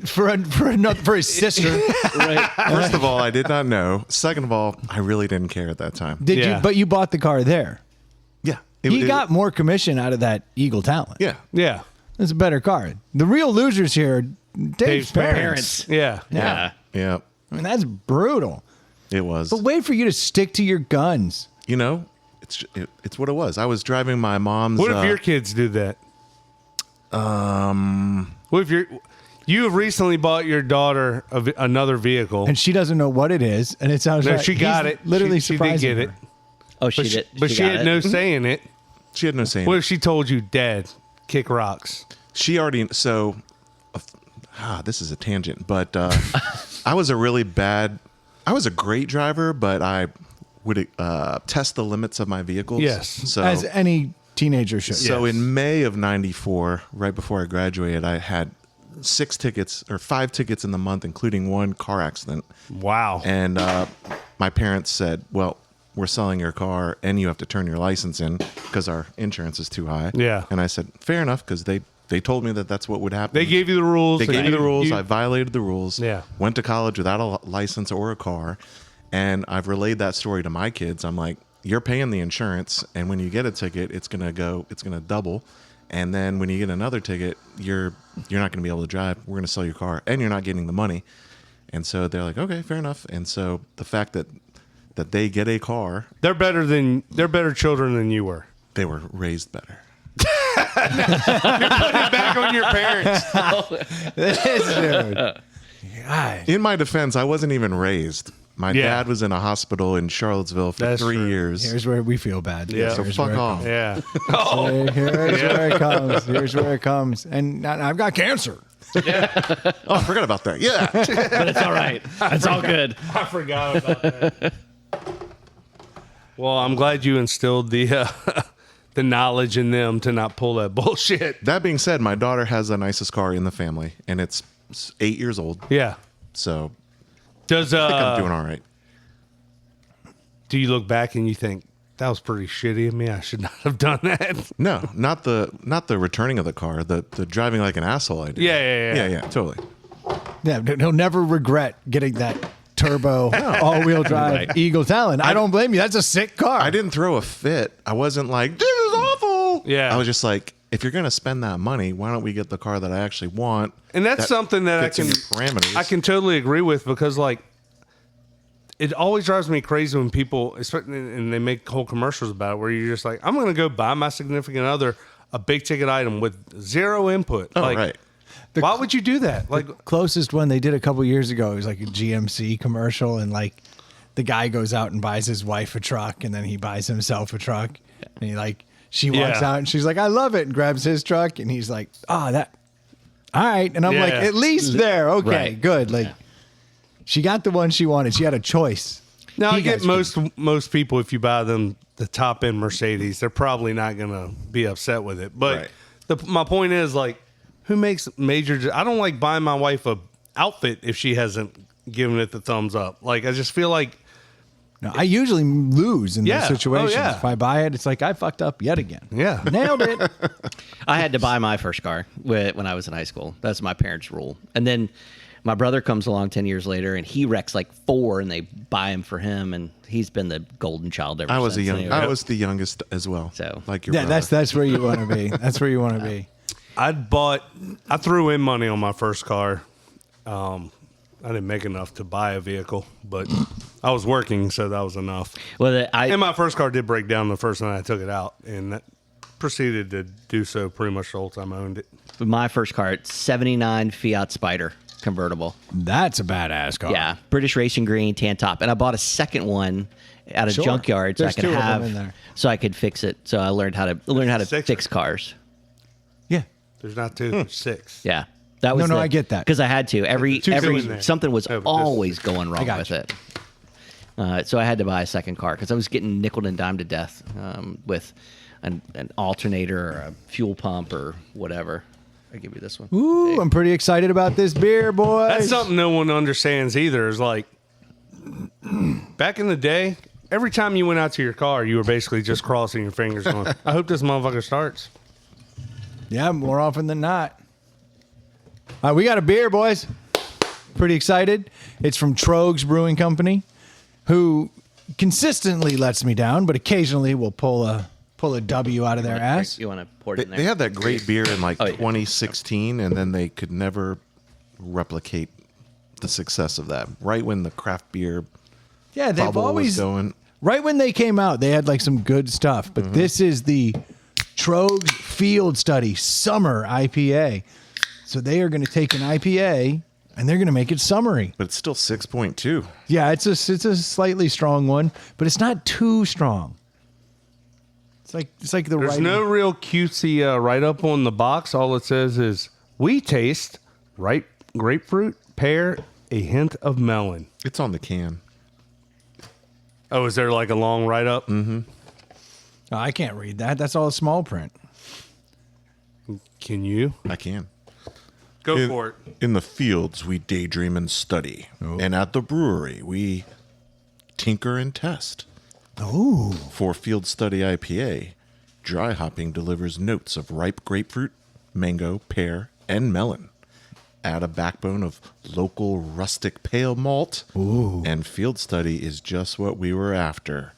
for his sister. Right. First of all, I did not know. Second of all, I really didn't care at that time. Did Yeah. you? But you bought the car there. Yeah. He got more commission out of that Eagle Talent. Yeah. Yeah. It's a better car. The real losers here are Dave's parents. Yeah. Yeah. Yeah. I mean, that's brutal. It was. But wait for you to stick to your guns. You know, it's what it was. I was driving my mom's. What if your kids do that? What if you have recently bought your daughter another vehicle? And she doesn't know what it is. And it sounds No, like she got he's it. Literally she did surprising get it. her. Oh, she did. But she got had it. no say in it. She had no say. What if she told you, Dad, kick rocks? She already so. This is a tangent, but I was a great driver, but I would test the limits of my vehicles. Yes. So As any teenager should. So Yes. in May of '94, right before I graduated, I had 5 tickets in the month, including one car accident. Wow. And my parents said, "Well, we're selling your car, and you have to turn your license in because our insurance is too high." Yeah. And I said, "Fair enough," because they told me that that's what would happen. They gave you the rules. They gave me the rules. You- I violated the rules. Yeah. Went to college without a license or a car, and I've relayed that story to my kids. I'm like, "You're paying the insurance, and when you get a ticket, it's gonna double, And then when you get another ticket, you're not going to be able to drive. We're going to sell your car, and you're not getting the money. And so they're like, okay, fair enough. And so the fact that they get a car, They're better children than you were. they were raised better. Back on your parents. This dude. God. In my defense, I wasn't even raised. My Yeah. dad was in a hospital in Charlottesville for That's 3 true. years. Here's where we feel bad. Yeah. So Here's fuck where it off. Yeah. Here's where it comes. Here's where it comes. And I've got cancer. Oh, I forgot about that. Yeah. But it's all right. It's all good. I forgot about that. Well, I'm glad you instilled the the knowledge in them to not pull that bullshit. That being said, my daughter has the nicest car in the family, and it's 8 years old. Yeah. So Does I think I'm doing all right. do you look back and you think that was pretty shitty of me? I should not have done that. No, not the returning of the car. The driving like an asshole I did. Yeah. Totally. Yeah, he'll never regret getting that turbo all-wheel drive Eagle Talon. I don't blame you. That's a sick car. I didn't throw a fit. I wasn't like, this is awful. Yeah. I was just like, if you're gonna spend that money, why don't we get the car that I actually want? And that's something that fits in your parameters. I can totally agree with, because like it always drives me crazy when people, and they make whole commercials about it, where you're just like, I'm going to go buy my significant other a big ticket item with zero input. Oh, like, right. Why would you do that? Like, Closest one they did a couple years ago, it was like a GMC commercial, and like the guy goes out and buys his wife a truck, and then he buys himself a truck, and she walks Yeah. out and she's like, I love it, and grabs his truck, and he's like, oh, that, all right. And I'm like, Yeah. at least there. Okay, Right. good. Like, she got the one she wanted. She had a choice. now I You get guys most people, if you buy them the top end Mercedes, they're probably not going to be upset with it. But Right. my point is, like, who makes major? I don't like buying my wife a outfit if she hasn't given it the thumbs up. Like, I just feel like, No, I usually lose in Yeah. those situations. Oh, yeah. If I buy it, it's like I fucked up yet again. Yeah. Nailed it. I had to buy my first car when I was in high school. That's my parents' rule. And then my brother comes along 10 years later, and he wrecks like 4, and they buy him for him, and he's been the golden child ever I was since. Anyway. I was the youngest as well. So- like your Yeah, brother. that's where you want to be. That's where you want to be. I threw in money on my first car. I didn't make enough to buy a vehicle, but I was working, so that was enough. Well, And my first car did break down the first night I took it out, and that proceeded to do so pretty much the whole time I owned it. my first car, it's 79 Fiat Spider convertible. That's a badass car. Yeah, British racing green tan top, and I bought a second one at a Sure. junkyard so There's I could two of them have in there. so I could fix it. So I learned how to Six. fix cars. Yeah. There's not 2, there's 6. Yeah, that was No, I get that. because I had to Two every in there. something was Oh, but this- always going wrong got with you. it. So I had to buy a second car because I was getting nickel and dimed to death with an alternator or a fuel pump or whatever. I give you this one. Ooh, I'm pretty excited about this beer, boys. That's something no one understands either, is like, back in the day, every time you went out to your car, you were basically just crossing your fingers going, I hope this motherfucker starts. Yeah, more often than not. All right, we got a beer, boys. Pretty excited. It's from Trogs Brewing Company, who consistently lets me down, but occasionally will pull a W out of their ass. You want to pour it They, in there? they had that great beer in like Oh, yeah. 2016, and then they could never replicate the success of that. Right when the craft beer Yeah, they've bubble always was going. right when they came out, they had like some good stuff. But this is the Trogs Field Study Summer IPA. So they are going to take an IPA and they're going to make it summery. But it's still 6.2. Yeah, it's a slightly strong one, but it's not too strong. It's like the There's right. no real cutesy write up on the box. All it says is, we taste ripe grapefruit, pear, a hint of melon. It's on the can. Oh, is there like a long write up? Oh, I can't read that. That's all small print. Can you? I can. Go for it. In the fields, we daydream and study. And at the brewery, we tinker and test. Oh, For Field Study IPA, dry hopping delivers notes of ripe grapefruit, mango, pear, and melon. Add a backbone of local rustic pale malt. And Field Study is just what we were after.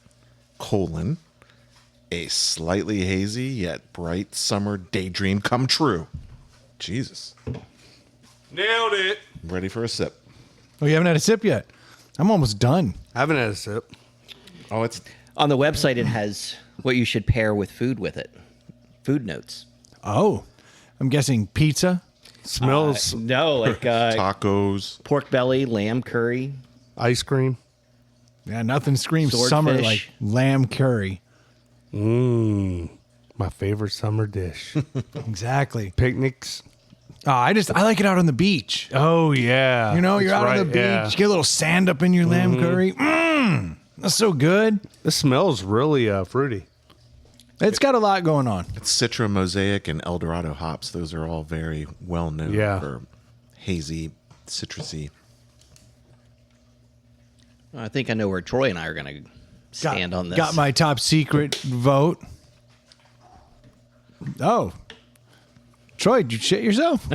A slightly hazy yet bright summer daydream come true. Jesus. Nailed it. Ready for a sip. Oh, you haven't had a sip yet? I'm almost done. I haven't had a sip. Oh, it's On the website, it has what you should pair with food with it. Food notes. Oh, I'm guessing pizza. Smells No, like tacos. pork belly, lamb curry. ice cream. Yeah, nothing screams Swordfish. summer like lamb curry. My favorite summer dish. Exactly. Picnics. Oh, I like it out on the beach. Oh, yeah. You know, you're That's out on the right, beach. yeah. You get a little sand up in your lamb curry. That's so good. This smells really fruity. It's got a lot going on. It's Citra Mosaic and El Dorado hops. Those are all very well known Yeah. for hazy, citrusy. I think I know where Troy and I are going to stand on this. Got my top secret vote. Oh. Troy, did you shit yourself?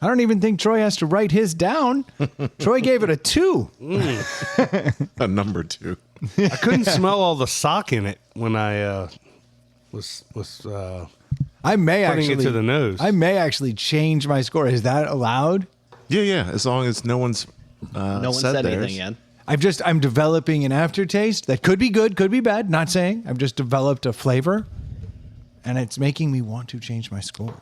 I don't even think Troy has to write his down. Troy gave it a 2. A number 2. I couldn't smell all the sock in it when I was I may putting actually it to the nose. I may actually change my score. Is that allowed? Yeah. As long as no one's no one said theirs. anything yet. I'm developing an aftertaste that could be good, could be bad. Not saying. I've just developed a flavor, and it's making me want to change my score.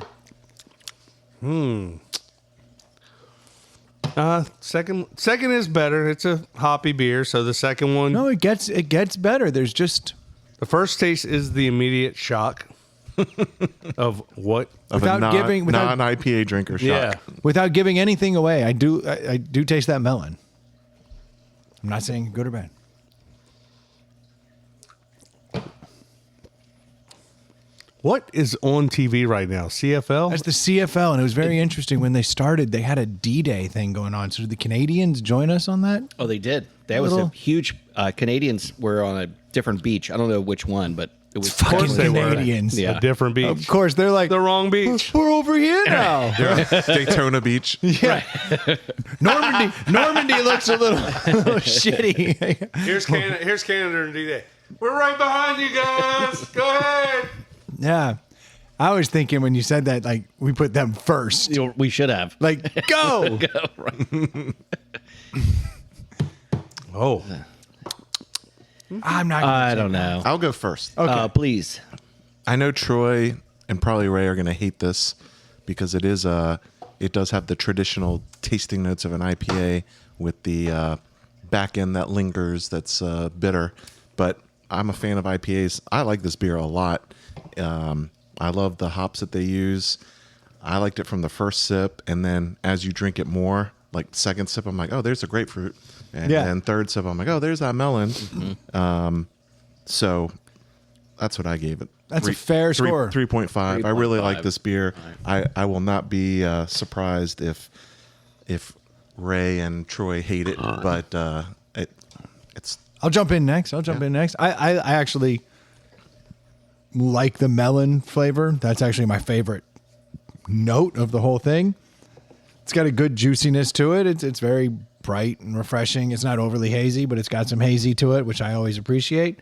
Second is better. It's a hoppy beer, so the second one. No, it gets better. There's just The first taste is the immediate shock of what. Of Without a giving- without- non-IPA drinker shock. Yeah. without giving anything away. I do taste that melon. I'm not saying good or bad. What is on TV right now? CFL? That's the CFL, and it was very interesting when they started. They had a D-Day thing going on. So did the Canadians join us on that? Oh, they did. That was Little- a huge. Canadians were on a different beach. I don't know which one, but it was Fucking they were. Canadians. Yeah. A different beach. Of course, they're like The wrong beach. We're over here now. Daytona Beach. Yeah. Normandy looks a little shitty. Here's Canada and D-Day. We're right behind you guys. Go ahead. Yeah. I was thinking when you said that, like, we put them first. We should have. Like, go. Oh. I'm not. Gonna I say don't that. know. I'll go first. Okay. Please. I know Troy and probably Ray are going to hate this because it does have the traditional tasting notes of an IPA with the back end that lingers that's bitter. But I'm a fan of IPAs. I like this beer a lot. I love the hops that they use. I liked it from the first sip, and then as you drink it more, like second sip, I'm like, oh, there's a grapefruit, and Yeah. then third sip, I'm like, oh, there's that melon. So that's what I gave it. That's a fair score. 3.5. I really 3.5. like this beer. I will not be surprised if Ray and Troy hate it, but it's I'll jump in next. I actually like the melon flavor. That's actually my favorite note of the whole thing. It's got a good juiciness to it. It's very bright and refreshing. It's not overly hazy, but it's got some hazy to it, which I always appreciate.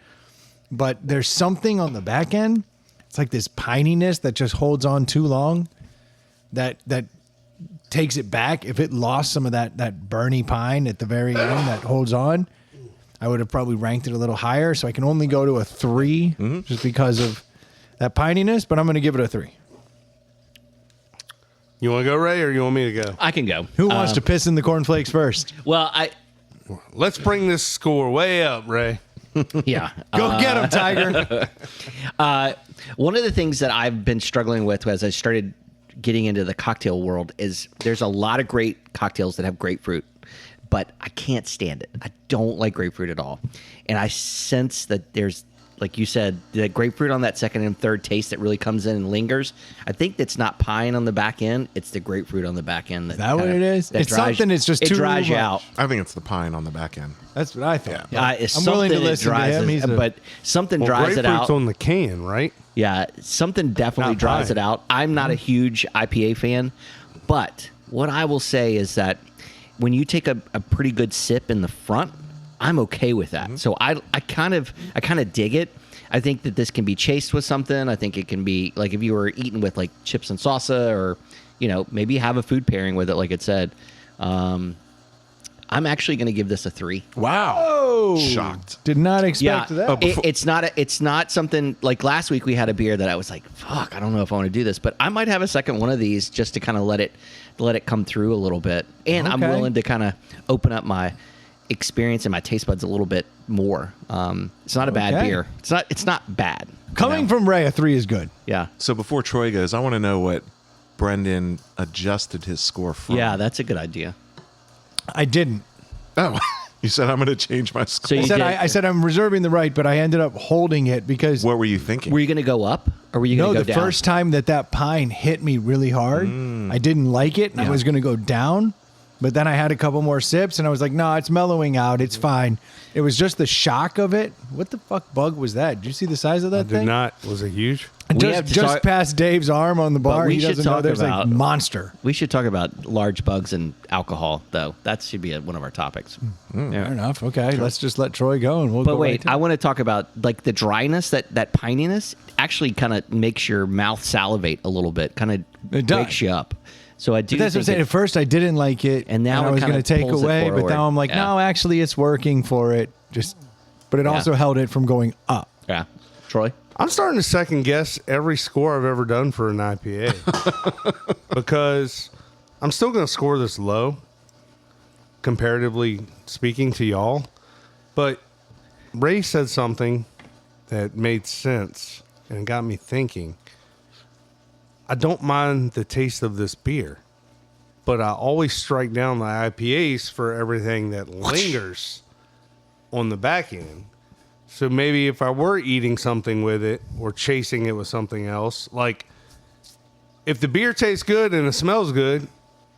But there's something on the back end. It's like this pininess that just holds on too long. That takes it back. If it lost some of that burny pine at the very end that holds on, I would have probably ranked it a little higher. So I can only go to a 3 just because of that pininess, but I'm going to give it a 3. You want to go, Ray, or you want me to go? I can go. Who wants to piss in the cornflakes first? Well, Let's bring this score way up, Ray. yeah. Go get him, Tiger. One of the things that I've been struggling with as I started getting into the cocktail world is there's a lot of great cocktails that have grapefruit, but I can't stand it. I don't like grapefruit at all. And I sense that there's, like you said, the grapefruit on that second and third taste that really comes in and lingers. I think that's not pine on the back end. It's the grapefruit on the back end. Is that what it is? It's dries- something that's just it too dries you much. out. I think it's the pine on the back end. That's what I thought. It's I'm willing to something that listen to dries him. it, He's a- but something Well, dries it grapefruit's out. on the can, right? Yeah, something definitely Not dries pine. it out. I'm not a huge IPA fan, but what I will say is that when you take a pretty good sip in the front, I'm okay with that. So I kind of dig it. I think that this can be chased with something. I think it can be like if you were eating with like chips and salsa, or maybe have a food pairing with it, like it said. I'm actually going to give this a 3. Wow. Oh, Shocked. Did not expect that. It's not something like last week we had a beer that I was like, fuck, I don't know if I want to do this, but I might have a second one of these just to kind of let it come through a little bit. And I'm Okay. willing to kind of open up my experience and my taste buds a little bit more. It's not a bad Okay. beer. It's not bad. Coming from Ray, a 3 is good. Yeah. So before Troy goes, I want to know what Brendan adjusted his score from. Yeah, that's a good idea. I didn't. Oh, you said I'm going to change my score. So you did. I said I'm reserving the right, but I ended up holding it because What were you thinking? Were you going to go up or were you going to go the down? first time that pine hit me really hard, I didn't like it, and I was going to go down. But then I had a couple more sips, and I was like, no, it's mellowing out. It's fine. It was just the shock of it. What the fuck bug was that? Did you see the size of that Did thing? not. Was it huge? We have to Just talk- past Dave's arm on the bar. we He should doesn't know talk there's about- like monster. We should talk about large bugs and alcohol, though. That should be one of our topics. Yeah. Fair enough. Okay, let's just let Troy go, and we'll But go wait, right to I want to talk about like the dryness, that pininess actually kind of makes your mouth salivate a little bit, kind of It does. wakes you up. So I do. But that's what I'm think saying. it- At first, I didn't like it, And now I it was kinda going to take pulls it away. But forward. now I'm like, Yeah. no, actually, it's working for it. But it also held it from going up. yeah, Troy. I'm starting to second guess every score I've ever done for an IPA because I'm still going to score this low, comparatively speaking to y'all. But Ray said something that made sense and got me thinking. I don't mind the taste of this beer, but I always strike down the IPAs for everything that lingers on the back end. So maybe if I were eating something with it or chasing it with something else, like if the beer tastes good and it smells good,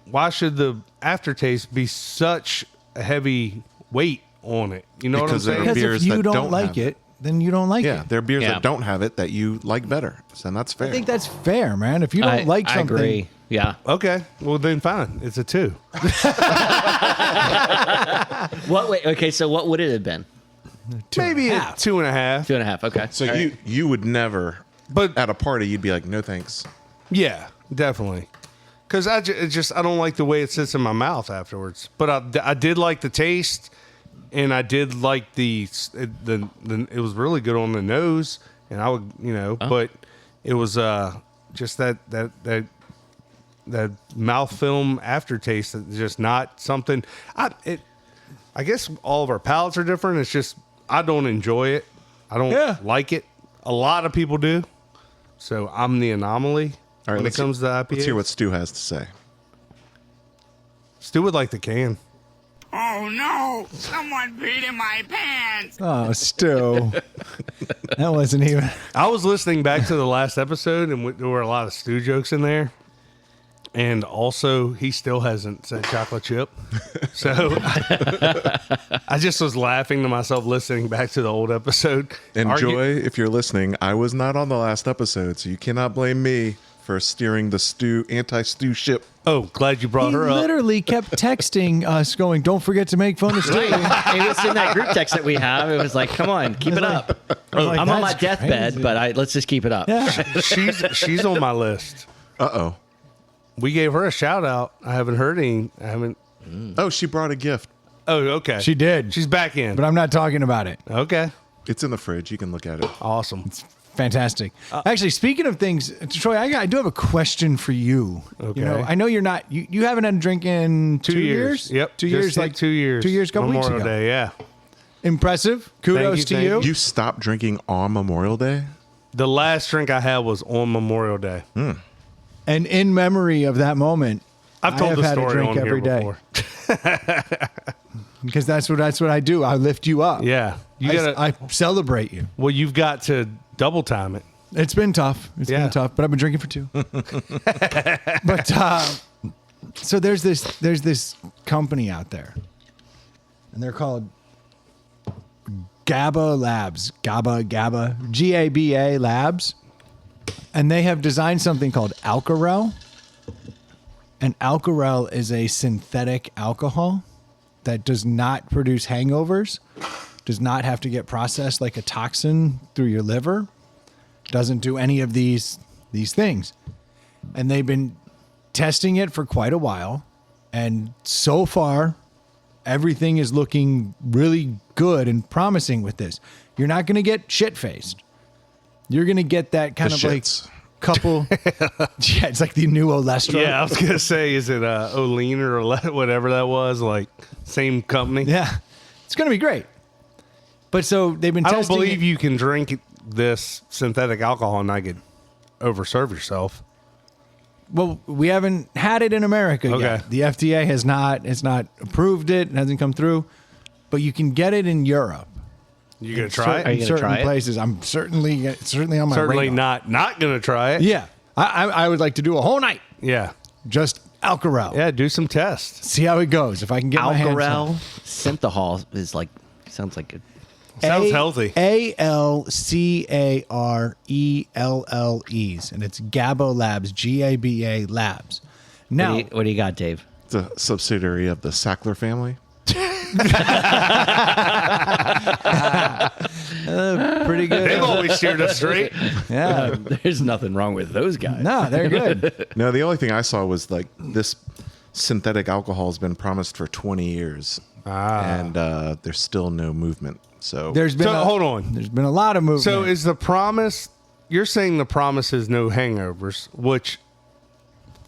why should the aftertaste be such a heavy weight on it? You know Because what I'm there are saying? Because beers if you that don't don't like have it, then you don't like Yeah, it. there are beers Yeah. that don't have it that you like better. So that's fair. I think that's fair, man. If you don't like I something, agree. Yeah. Okay, well then fine. It's a 2. What? Wait. Okay. So what would it have been? Maybe a half. 2.5. 2.5. Okay. so All right. you would never, But at a party, you'd be like, no thanks. yeah, definitely. Because I don't like the way it sits in my mouth afterwards. But I did like the taste, and I did like the it was really good on the nose, and I would but it was just that mouth film aftertaste that's just not something. I guess all of our palates are different. It's just I don't enjoy it. I don't like it. A lot of people do. So I'm the anomaly. All right, when it comes to IPAs. Let's hear what Stu has to say. Stu would like the can. Oh no! Someone peed in my pants! oh, Stu, that wasn't even. I was listening back to the last episode, and there were a lot of Stu jokes in there. And also, he still hasn't said chocolate chip. So I just was laughing to myself listening back to the old episode. And Joy, if you're listening, I was not on the last episode, so you cannot blame me for steering the anti-Stu ship. Oh, glad you brought He her up. literally kept texting us, going, "Don't forget to make fun of Stu." It was in that group text that we have. It was like, come on, keep it up. like, I'm on my "That's deathbed, crazy." but let's just keep it up. Yeah. She's on my list. Uh-oh. We gave her a shout out. I haven't heard any. I haven't. Oh, she brought a gift. Oh, okay. She did. She's back in. But I'm not talking about it. Okay. It's in the fridge. You can look at it. Awesome. Fantastic. Actually, speaking of things, Troy, I do have a question for you. Okay. You know, I know you're not. You haven't had a drink in 2 years. Yep. 2 Just years. like 2 years. 2 years. A couple Memorial weeks ago. Day. Yeah. Impressive. Kudos to thank you. You stopped drinking on Memorial Day? The last drink I had was on Memorial Day. And in memory of that moment, I've told I have the had a story drink on every here day. before. Because that's what I do. I lift you up. Yeah. I celebrate you. Well, you've got to double time it. It's been tough. It's Yeah. been tough, but I've been drinking for 2. But so there's this company out there, and they're called GABA Labs. GABA GABA Labs, and they have designed something called Alcarel. And Alcarel is a synthetic alcohol that does not produce hangovers. does not have to get processed like a toxin through your liver, doesn't do any of these things. And they've been testing it for quite a while. And so far, everything is looking really good and promising with this. You're not going to get shit-faced. You're going to get that kind The of shits. like couple. Yeah, it's like the new Olestra. Yeah, I was gonna say, is it Olean or whatever that was? Like same company. Yeah. It's going to be great. But so they've been I testing don't believe it. you can drink this synthetic alcohol and not get overserve yourself. Well, we haven't had it in America Okay. yet. The FDA has not approved it. It hasn't come through. But you can get it in Europe. You gonna try Are it? you gonna certain try it? places. I'm certainly on my Certainly radar. not gonna try it. Yeah. I would like to do a whole night. Yeah. Just Alcarel. Yeah. Do some tests. See how it goes. If I can get my hands on Alcarel, synthahol is like sounds like Sounds healthy. ALCARELLEs, and it's Gabo Labs, GABA Labs. Now, what do you got, Dave? It's a subsidiary of the Sackler family. pretty good. They've always steered us straight. Yeah. There's nothing wrong with those guys. No, they're good. No, the only thing I saw was like this synthetic alcohol has been promised for 20 years. And there's still no movement. So There's been So hold on. There's been a lot of movement. So is the promise? You're saying the promise is no hangovers, which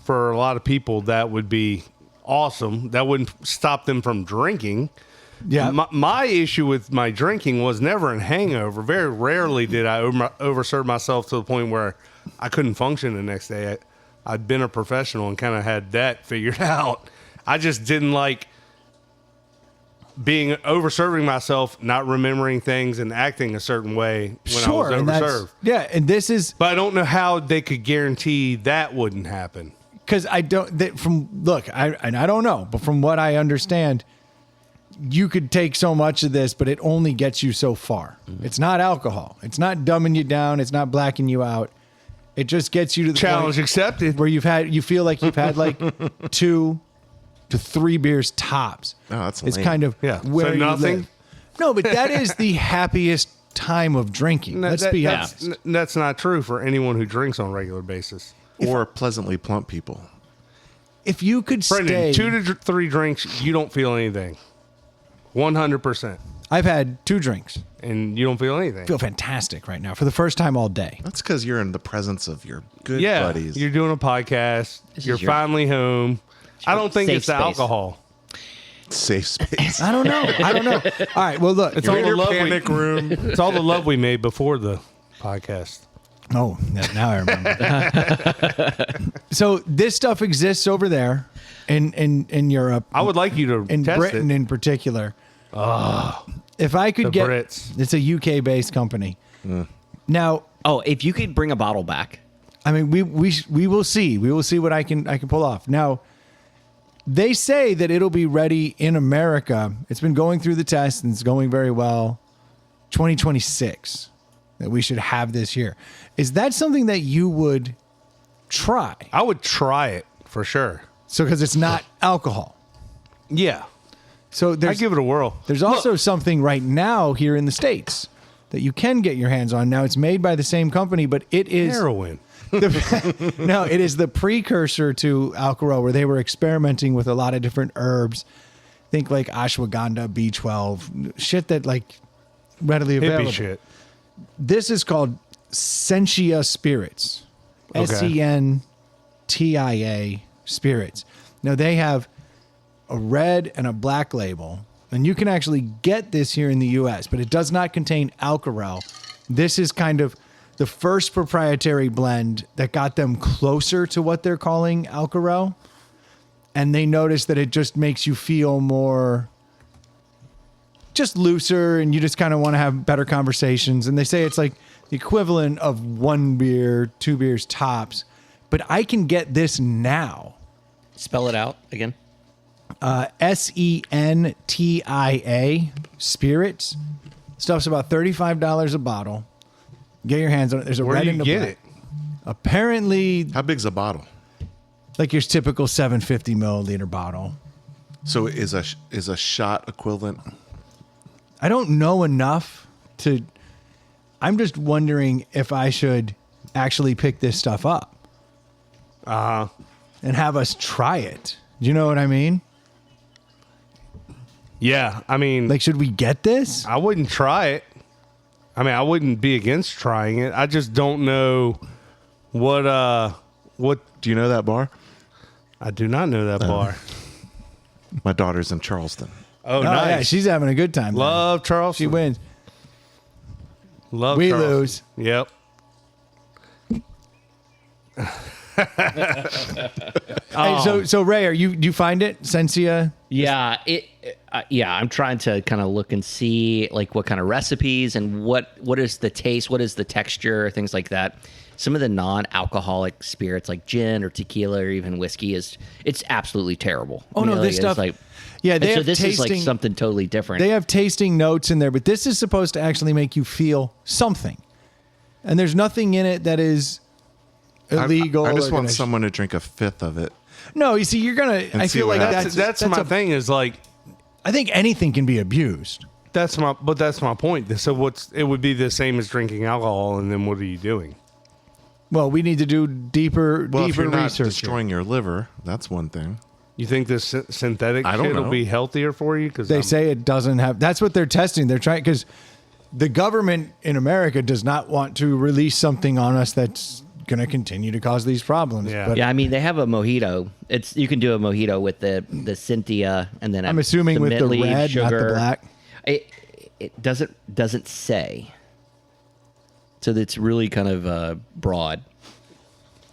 for a lot of people that would be awesome. That wouldn't stop them from drinking. yeah. My issue with my drinking was never a hangover. Very rarely did I overserve myself to the point where I couldn't function the next day. I'd been a professional and kind of had that figured out. I just didn't like being overserving myself, not remembering things and acting a certain way when sure. I And was that's, overserved. yeah. And this is But I don't know how they could guarantee that wouldn't happen. because I don't, I don't know, but from what I understand, you could take so much of this, but it only gets you so far. It's not alcohol. It's not dumbing you down. It's not blacking you out. It just gets you to the Challenge point accepted. where you feel like you've had like 2 to 3 beers tops. Oh, that's It's lame. kind of Yeah. So where you nothing? live. No, but that is the happiest time of drinking. Let's be honest. That's not true for anyone who drinks on a regular basis. or pleasantly plump people. If you could Brendan, stay, 2 to 3 drinks, you don't feel anything. 100%. I've had 2 drinks. And you don't feel anything. I feel fantastic right now for the first time all day. That's because you're in the presence of your good Yeah, buddies. you're doing a podcast. This You're is your- finally home. I don't think safe it's the space. alcohol. Safe space. I don't know. All right. Well, look. It's all the love panic room. It's all the love we made before the podcast. Oh, now I remember. So this stuff exists over there in Europe, I would like you to in test Britain it. in particular. If I could The get, Brits. it's a UK based company. Now, Oh, if you could bring a bottle back, I mean, we will see. We will see what I can pull off. Now, they say that it'll be ready in America. It's been going through the test and it's going very well. 2026, that we should have this here. Is that something that you would try? I would try it for sure. So, because it's not alcohol. Yeah. So I'd there's give it a whirl. there's also something right now here in the States that you can get your hands on. Now it's made by the same company, but it is Heroin. no, it is the precursor to Alcarel, where they were experimenting with a lot of different herbs. Think like ashwagandha, B12, shit that like readily available. Hippie shit. This is called Sentia Spirits. Okay. SENTIA Spirits. Now they have a red and a black label, and you can actually get this here in the US, but it does not contain Alcarel. This is kind of the first proprietary blend that got them closer to what they're calling Alcarel. And they noticed that it just makes you feel more just looser, and you just kind of want to have better conversations. And they say it's like the equivalent of 1 beer, 2 beers tops. But I can get this now. spell it out again. SENTIA Spirits. Stuff's about $35 a bottle. Get your hands on it. There's a Where red do and you a get black. it? Apparently, How big's a bottle? like your typical 750 milliliter bottle. So is a shot equivalent? I don't know enough to. I'm just wondering if I should actually pick this stuff up and have us try it. Do you know what I mean? Yeah, I mean, Like, should we get this? I wouldn't try it. I mean, I wouldn't be against trying it. I just don't know what. Do you know that bar? I do not know that bar. My daughter's in Charleston. Oh, Yeah, nice. she's having a good time. there. Love Charleston. She wins. Love We Charleston. lose. Yep. Hey, so Ray, do you find it, Sensia? Yeah, I'm trying to kind of look and see like what kind of recipes and what is the taste, what is the texture, things like that. Some of the non-alcoholic spirits like gin or tequila or even whiskey it's absolutely terrible. Oh, no, like, this it's stuff- like, Yeah, they and so have this is like tasting. something totally different. They have tasting notes in there, but this is supposed to actually make you feel something. And there's nothing in it that is illegal. I just or want gonna- someone to drink a fifth of it. No, you see, you're gonna. I see feel what like happens. that's That's my thing. Is like I think anything can be abused. that's my point. So it would be the same as drinking alcohol, and then what are you doing? Well, we need to do deeper Well, if you're not research. destroying your liver, that's one thing. You think this synthetic I don't shit will know. be healthier for you? Because They say it doesn't have. That's what they're testing. They're trying because the government in America does not want to release something on us that's going to continue to cause these problems. Yeah. But yeah, I mean they have a mojito. You can do a mojito with the Cynthia and then I'm assuming some with mint the leaf, red, not the sugar. black. It doesn't say. So it's really kind of broad.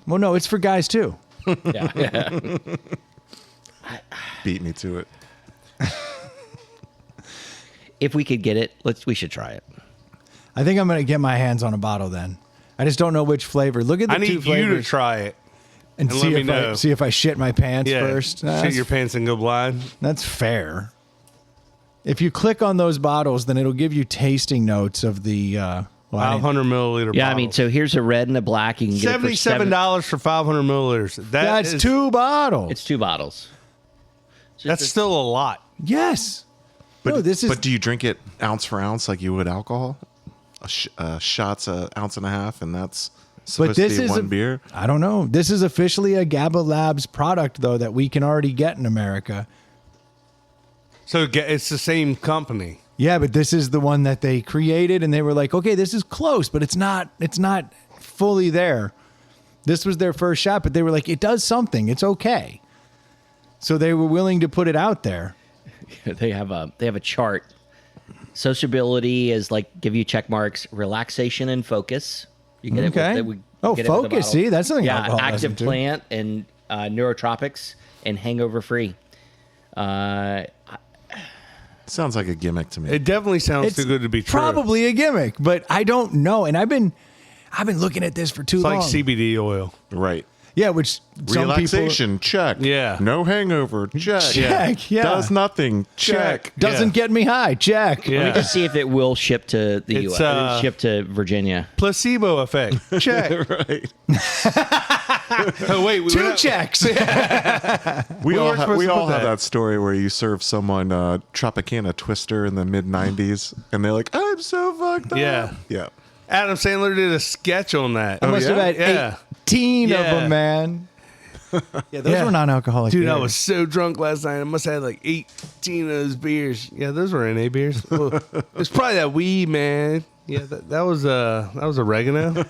Well, no, it's for guys too. Yeah. Beat me to it. If we could get it, we should try it. I think I'm going to get my hands on a bottle then. I just don't know which flavor. Look at the I two need you to flavors try it. and and see let me if know. see if I shit my pants Yeah, first. shit your pants and go blind. That's fair. If you click on those bottles, then it'll give you tasting notes of the. Well, I didn't- 500 milliliter. Yeah, I mean, bottles. so here's a red and a black. You can get it for $77 for 500 milliliters. that's is- two bottles. It's 2 bottles. So That's still a lot. Yes. But, No, this is- but do you drink it ounce for ounce like you would alcohol? A shot's an ounce and a half, and that's supposed But this to be is one beer. I don't know. This is officially a GABA Labs product, though, that we can already get in America. So it's the same company. Yeah, but this is the one that they created, and they were like, okay, this is close, but it's not fully there. This was their first shot, but they were like, it does something. It's okay. So they were willing to put it out there. they have a chart. Sociability is like give you check marks. Relaxation and focus. You get Okay. it. Oh, get it with the focus. bottle. See, that's something Yeah, alcohol active doesn't do. plant and neurotropics and hangover free. Sounds like a gimmick to me. It definitely sounds too good to be true. Probably a gimmick, but I don't know. And I've been looking at this for too It's long. like CBD oil. Right. Yeah, which some Relaxation, check. Yeah. No hangover, check. Check, yeah. Does nothing, check. people doesn't Yeah. get me high. Check. Yeah. Let me just see if it will ship to the It's, U.S. Ship to Virginia. Placebo effect. Check. Right. Oh, wait. Two we're not- checks. We all, weren't supposed we to all put have that. that story where you serve someone Tropicana Twister in the mid 90s, and they're like, I'm so fucked up. Yeah. Yeah. Adam Sandler did a sketch on that. I must yeah? have had Yeah. 18 of Yeah. them, man. Yeah, those Yeah. were non-alcoholic. Dude, I beers. was so drunk last night. I must have had like 18 of those beers. Yeah, those were NA beers. Well, it's probably that weed, man. Yeah, that was oregano.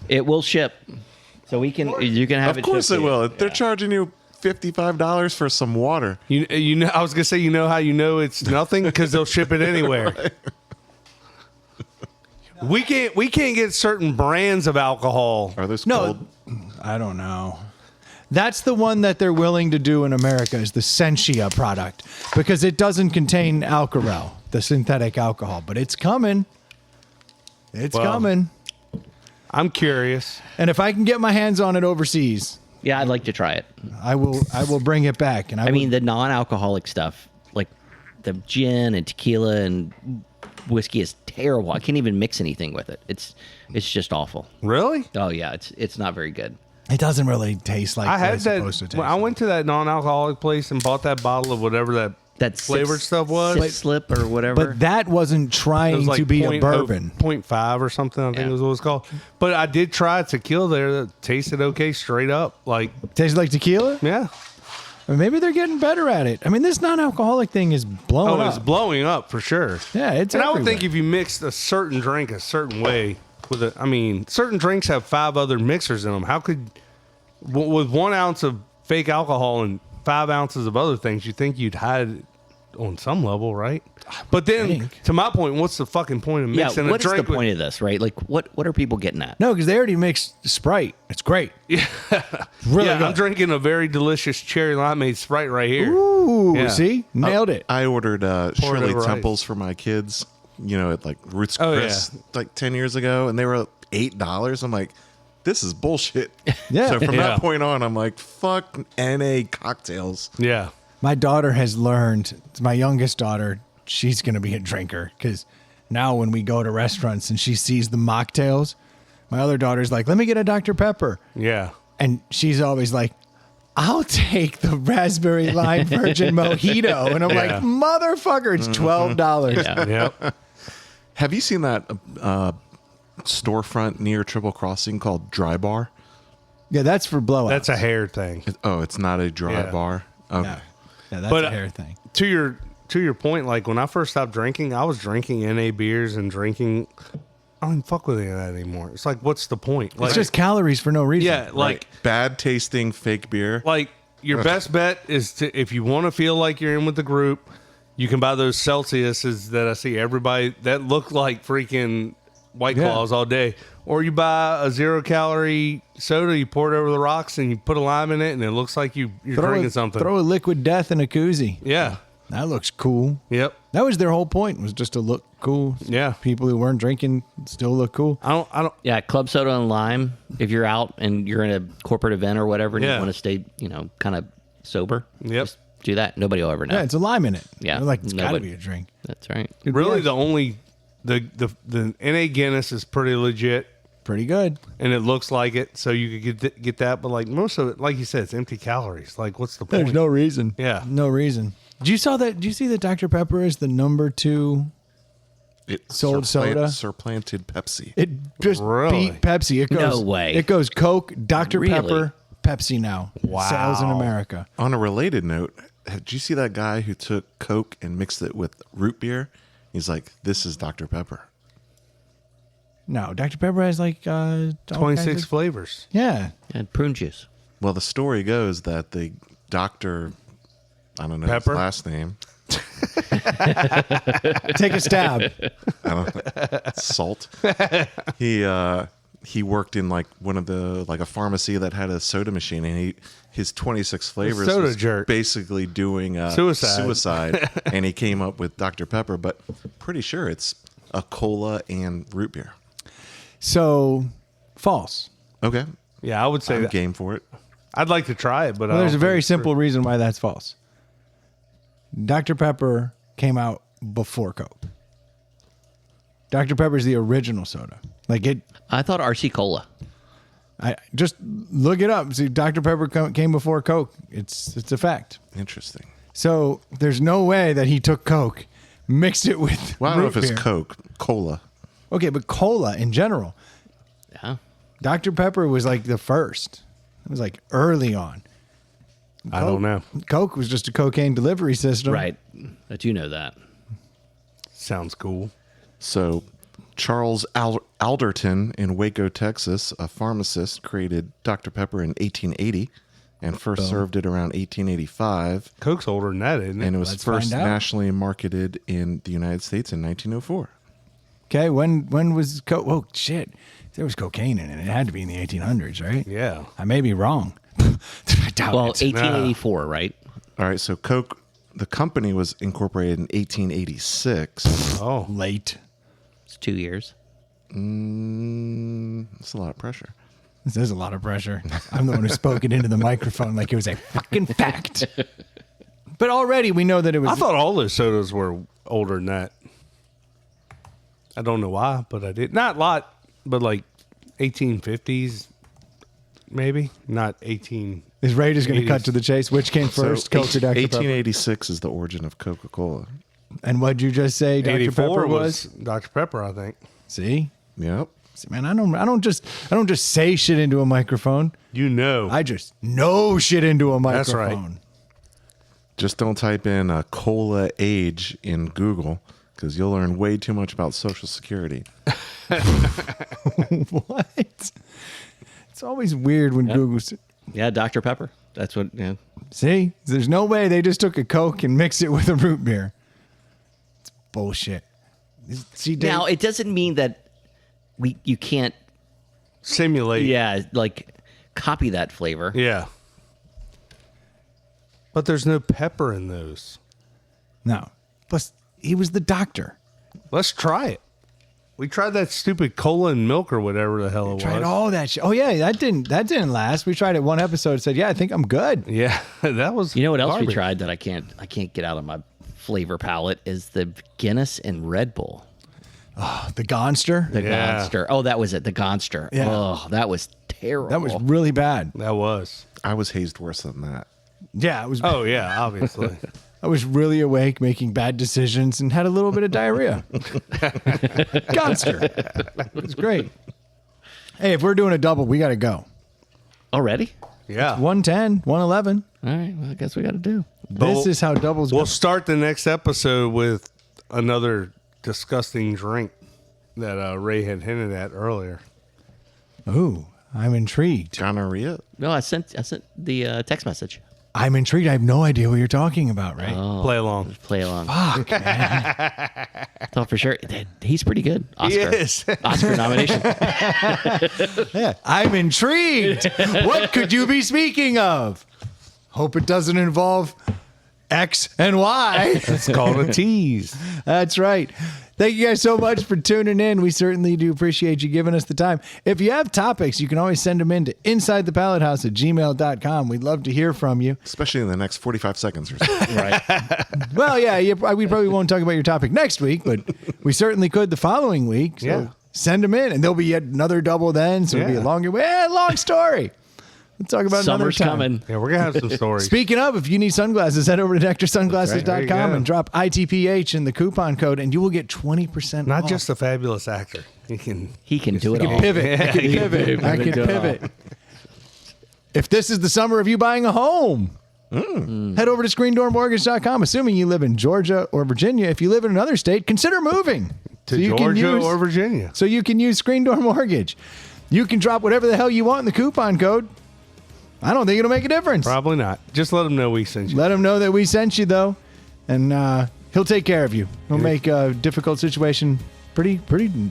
It will ship, so you can have it. Of course shipped it to you. will. They're charging you $55 for some water. You know, I was gonna say, you know how you know it's nothing because they'll ship it anywhere. We can't get certain brands of alcohol. Are those No, cold? I don't know. That's the one that they're willing to do in America is the Sensia product because it doesn't contain alcohol, the synthetic alcohol, but it's coming. It's Well, coming. I'm curious. And if I can get my hands on it overseas, Yeah, I'd like to try it. I will bring it back. And I mean, the non-alcoholic stuff, like the gin and tequila and whiskey, is terrible. I can't even mix anything with it. It's just awful. Really? Oh yeah, it's not very good. it doesn't really taste like I what had it's that. supposed to taste. When I went to that non-alcoholic place and bought that bottle of whatever that that flavored stuff was. slip or whatever. But that wasn't It trying was like to be a bourbon. 0.5 or something, I think Yeah. was what it was called. But I did try tequila there that tasted okay straight up. Like, Tastes like tequila? yeah. Or maybe they're getting better at it. I mean, this non-alcoholic thing is blowing Oh, up. it's blowing up for sure. Yeah, it's And I would everywhere. think if you mixed a certain drink a certain way with it, I mean, certain drinks have 5 other mixers in them. How could, with 1 ounce of fake alcohol and 5 ounces of other things, you think you'd hide it on some level, right? But then, to my point, what's the fucking point of yeah, mixing a what's the drink? point of this, right? Like, what are people getting at? No, because they already mixed Sprite. It's great. Yeah, Really yeah, good. I'm drinking a very delicious cherry limeade Sprite right here. Ooh, Yeah. see? Nailed it. I ordered Pour it Shirley over ice. Temples for my kids, at like Roots Oh, Chris like 10 years ago, and they were $8. I'm like, this is bullshit. Yeah. So from Yeah. that point on, I'm like, fuck NA cocktails. Yeah. My daughter has learned, it's my youngest daughter, she's going to be a drinker because now when we go to restaurants and she sees the mocktails, my other daughter's like, let me get a Dr. Pepper. Yeah. And she's always like, I'll take the raspberry lime virgin mojito. And I'm like, Yeah. motherfucker, it's $12. Yep. Have you seen that storefront near Triple Crossing called Dry Bar? Yeah, that's for blowouts. That's a hair thing. Oh, it's not a dry Yeah. bar? Okay. No. Yeah, that's But, a hair thing. To your point, like when I first stopped drinking, I was drinking NA beers and drinking. I don't even fuck with any of that anymore. It's like, what's the point? Like, It's just calories for no reason. yeah, like Bad tasting fake beer. your best bet is to, if you want to feel like you're in with the group, you can buy those Celsiuses that I see everybody that look like freaking White Yeah. Claws all day. Or you buy a 0-calorie soda, you pour it over the rocks, and you put a lime in it, and it looks like you're drinking something. Throw a liquid death in a koozie. Yeah. That looks cool. Yep. That was their whole point, was just to look cool. Yeah. People who weren't drinking still look cool. I don't. Yeah, club soda and lime. If you're out and you're in a corporate event or whatever, and Yeah. you want to stay, kind of sober, Yep. just do that. Nobody will ever know. Yeah, it's a lime in it. Yeah. They're like, it's got to Nobody- be a drink. That's right. Really, the only the NA Guinness is pretty legit, Pretty good. and it looks like it, so you could get that. But like most of it, like you said, it's empty calories. Like, what's the point? There's no reason. Yeah. No reason. Did you see that Dr. Pepper is the number 2? It Sold soda? Supplanted Pepsi. It just Really? beat Pepsi. It goes, No way. It goes Coke, Dr. Really? Pepper, Pepsi now. Wow. Sales in America. On a related note, did you see that guy who took Coke and mixed it with root beer? He's like, this is Dr. Pepper. No, Dr. Pepper has like all 26 kinds of- flavors. Yeah. And prune juice. Well, the story goes that the doctor, I don't know Pepper? his last name, Take a stab. Salt. He worked in like one of the like a pharmacy that had a soda machine, and his 26 flavors soda was jerk. basically doing Suicide. and he came up with Dr. Pepper, but pretty sure it's a cola and root beer. So, false. Okay, Yeah, I would say I'm that. game for it. I'd like to try it, but Well, I there's a don't very think it's simple reason why that's false. Dr. Pepper came out before Coke. Dr. Pepper is the original soda. Like it, I thought RC Cola. I just look it up. See, Dr. Pepper came before Coke. It's a fact. Interesting. So there's no way that he took Coke, mixed it with. Well, I don't know root if it's beer. Coke, cola. Okay, but cola in general. Yeah. Dr. Pepper was like the first. It was like early on. I don't know. Coke was just a cocaine delivery system. Right. But you know that. Sounds cool. So, Charles Alderton in Waco, Texas, a pharmacist, created Dr. Pepper in 1880 and first served it around 1885. Coke's older than that, isn't it? And it was Let's first find out. nationally marketed in the United States in 1904. Okay, when was Coke? Oh, shit. There was cocaine in it. It had to be in the 1800s, right? Yeah. I may be wrong. I doubt Well, it. 1884, right? All right, so Coke, the company was incorporated in 1886. Oh, Late. It's 2 years. That's a lot of pressure. This is a lot of pressure. I'm the one who spoke it into the microphone like it was a fucking fact. But already we know that it was. I thought all those sodas were older than that. I don't know why, but I did. Not a lot, but like 1850s, maybe not 18. Is Ray just going to 80s. cut to the chase? Which came first, Coke or Dr. Pepper? 1886 is the origin of Coca-Cola. And what'd you just say Dr. 84 Pepper was Dr. Pepper, I think. See? Yep. See, man, I don't just say shit into a microphone. You know. I just know shit into a That's microphone. right. Just don't type in cola age in Google because you'll learn way too much about Social Security. What? It's always weird when Google's. Yeah, Dr. Pepper. That's what. Yeah. See, there's no way they just took a Coke and mixed it with a root beer. It's bullshit. See, Dave, Now it doesn't mean that you can't. Simulate. Yeah, like copy that flavor. Yeah. But there's no pepper in those. no. Plus, he was the doctor. Let's try it. We tried that stupid cola and milk or whatever the hell it Tried was. all that shit. Oh yeah, that didn't last. We tried it one episode. Said, yeah, I think I'm good. Yeah, that was. You know what else we garbage. tried that I can't get out of my flavor palette is the Guinness and Red Bull. The Gonster. The Yeah. Gonster. Oh, that was it. The Gonster. Yeah. Oh, that was terrible. That was really bad. That was. I was hazed worse than that. Yeah, it was. Oh yeah, obviously. I was really awake, making bad decisions, and had a little bit of diarrhea. Gonster. It was great. Hey, if we're doing a double, we got to go. already. Yeah. 110, 111. All right. Well, I guess we got to do. This is how doubles We'll go. start the next episode with another disgusting drink that Ray had hinted at earlier. Ooh, I'm intrigued. Gonorrhea. No, I sent the text message. I'm intrigued. I have no idea what you're talking about, right? Play along. Play along. Fuck, man. Thought for sure he's pretty good. Oscar. He is. Oscar nomination. Yeah, I'm intrigued. What could you be speaking of? Hope it doesn't involve X and Y. It's called a tease. That's right. Thank you guys so much for tuning in. We certainly do appreciate you giving us the time. If you have topics, you can always send them in to insidethepalatehouse@gmail.com. We'd love to hear from you. Especially in the next 45 seconds or so. Right. Well, yeah, we probably won't talk about your topic next week, but we certainly could the following week. So Yeah. send them in, and there'll be yet another double then. So it'll be a Yeah. longer, long story. We'll talk about another Summer's time. coming. Yeah, we're going to have some stories. Speaking of, if you need sunglasses, head over to There you nectarsunglasses.com go. and drop ITPH in the coupon code, and you will get 20% Not off. just a fabulous actor. He can do it I all. can pivot. I can pivot. I can pivot. If this is the summer of you buying a home, head over to screendoormortgage.com. Assuming you live in Georgia or Virginia, if you live in another state, consider moving to you can Georgia use- or Virginia. So you can use Screen Door Mortgage. You can drop whatever the hell you want in the coupon code. I don't think it'll make a difference. Probably not. Just let them know we sent you. Let him know that we sent you, though, and he'll take care of you. He'll make a difficult situation pretty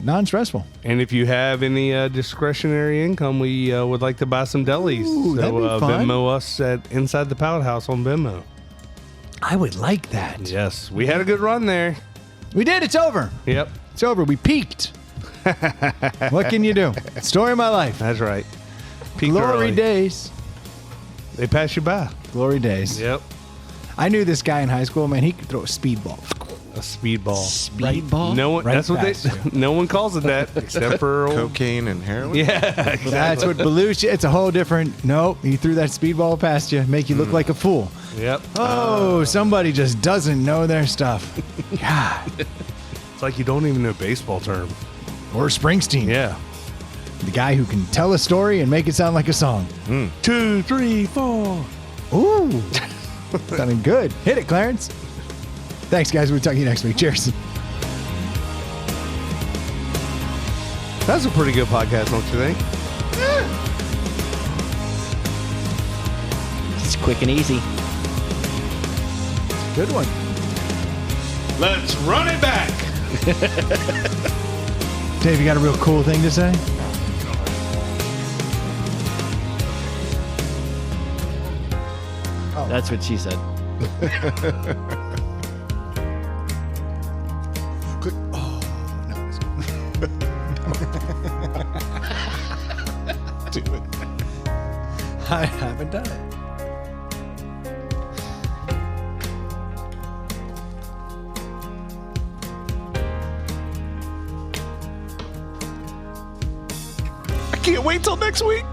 non-stressful. And if you have any discretionary income, we would like to buy some delis. Ooh, that'd be fun. Venmo us at Inside the Pallet House on Venmo. I would like that. Yes, we had a good run there. We did. It's over. Yep, It's over. We peaked. What can you do? Story of my life. that's right. Peaked Glory early. days. They pass you by. Glory days. Yep, I knew this guy in high school, man. He could throw a speedball. a speedball. Speedball. No one. Right that's what past you. they. No one calls it that except for old. Cocaine and heroin. Yeah, exactly. That's what Belushi. It's a whole different. Nope. He threw that speedball past you, make you look like a fool. Yep. Oh, somebody just doesn't know their stuff. God. It's like you don't even know baseball term. Or Springsteen. Yeah. The guy who can tell a story and make it sound like a song. 2, 3, 4. Ooh. Sounding good. Hit it, Clarence. Thanks, guys. We'll talk to you next week. Cheers. That's a pretty good podcast, don't you think? It's quick and easy. Good one. Let's run it back. Dave, you got a real cool thing to say? That's what she said. Good. Oh, no. Do it. I haven't done it. I can't wait till next week.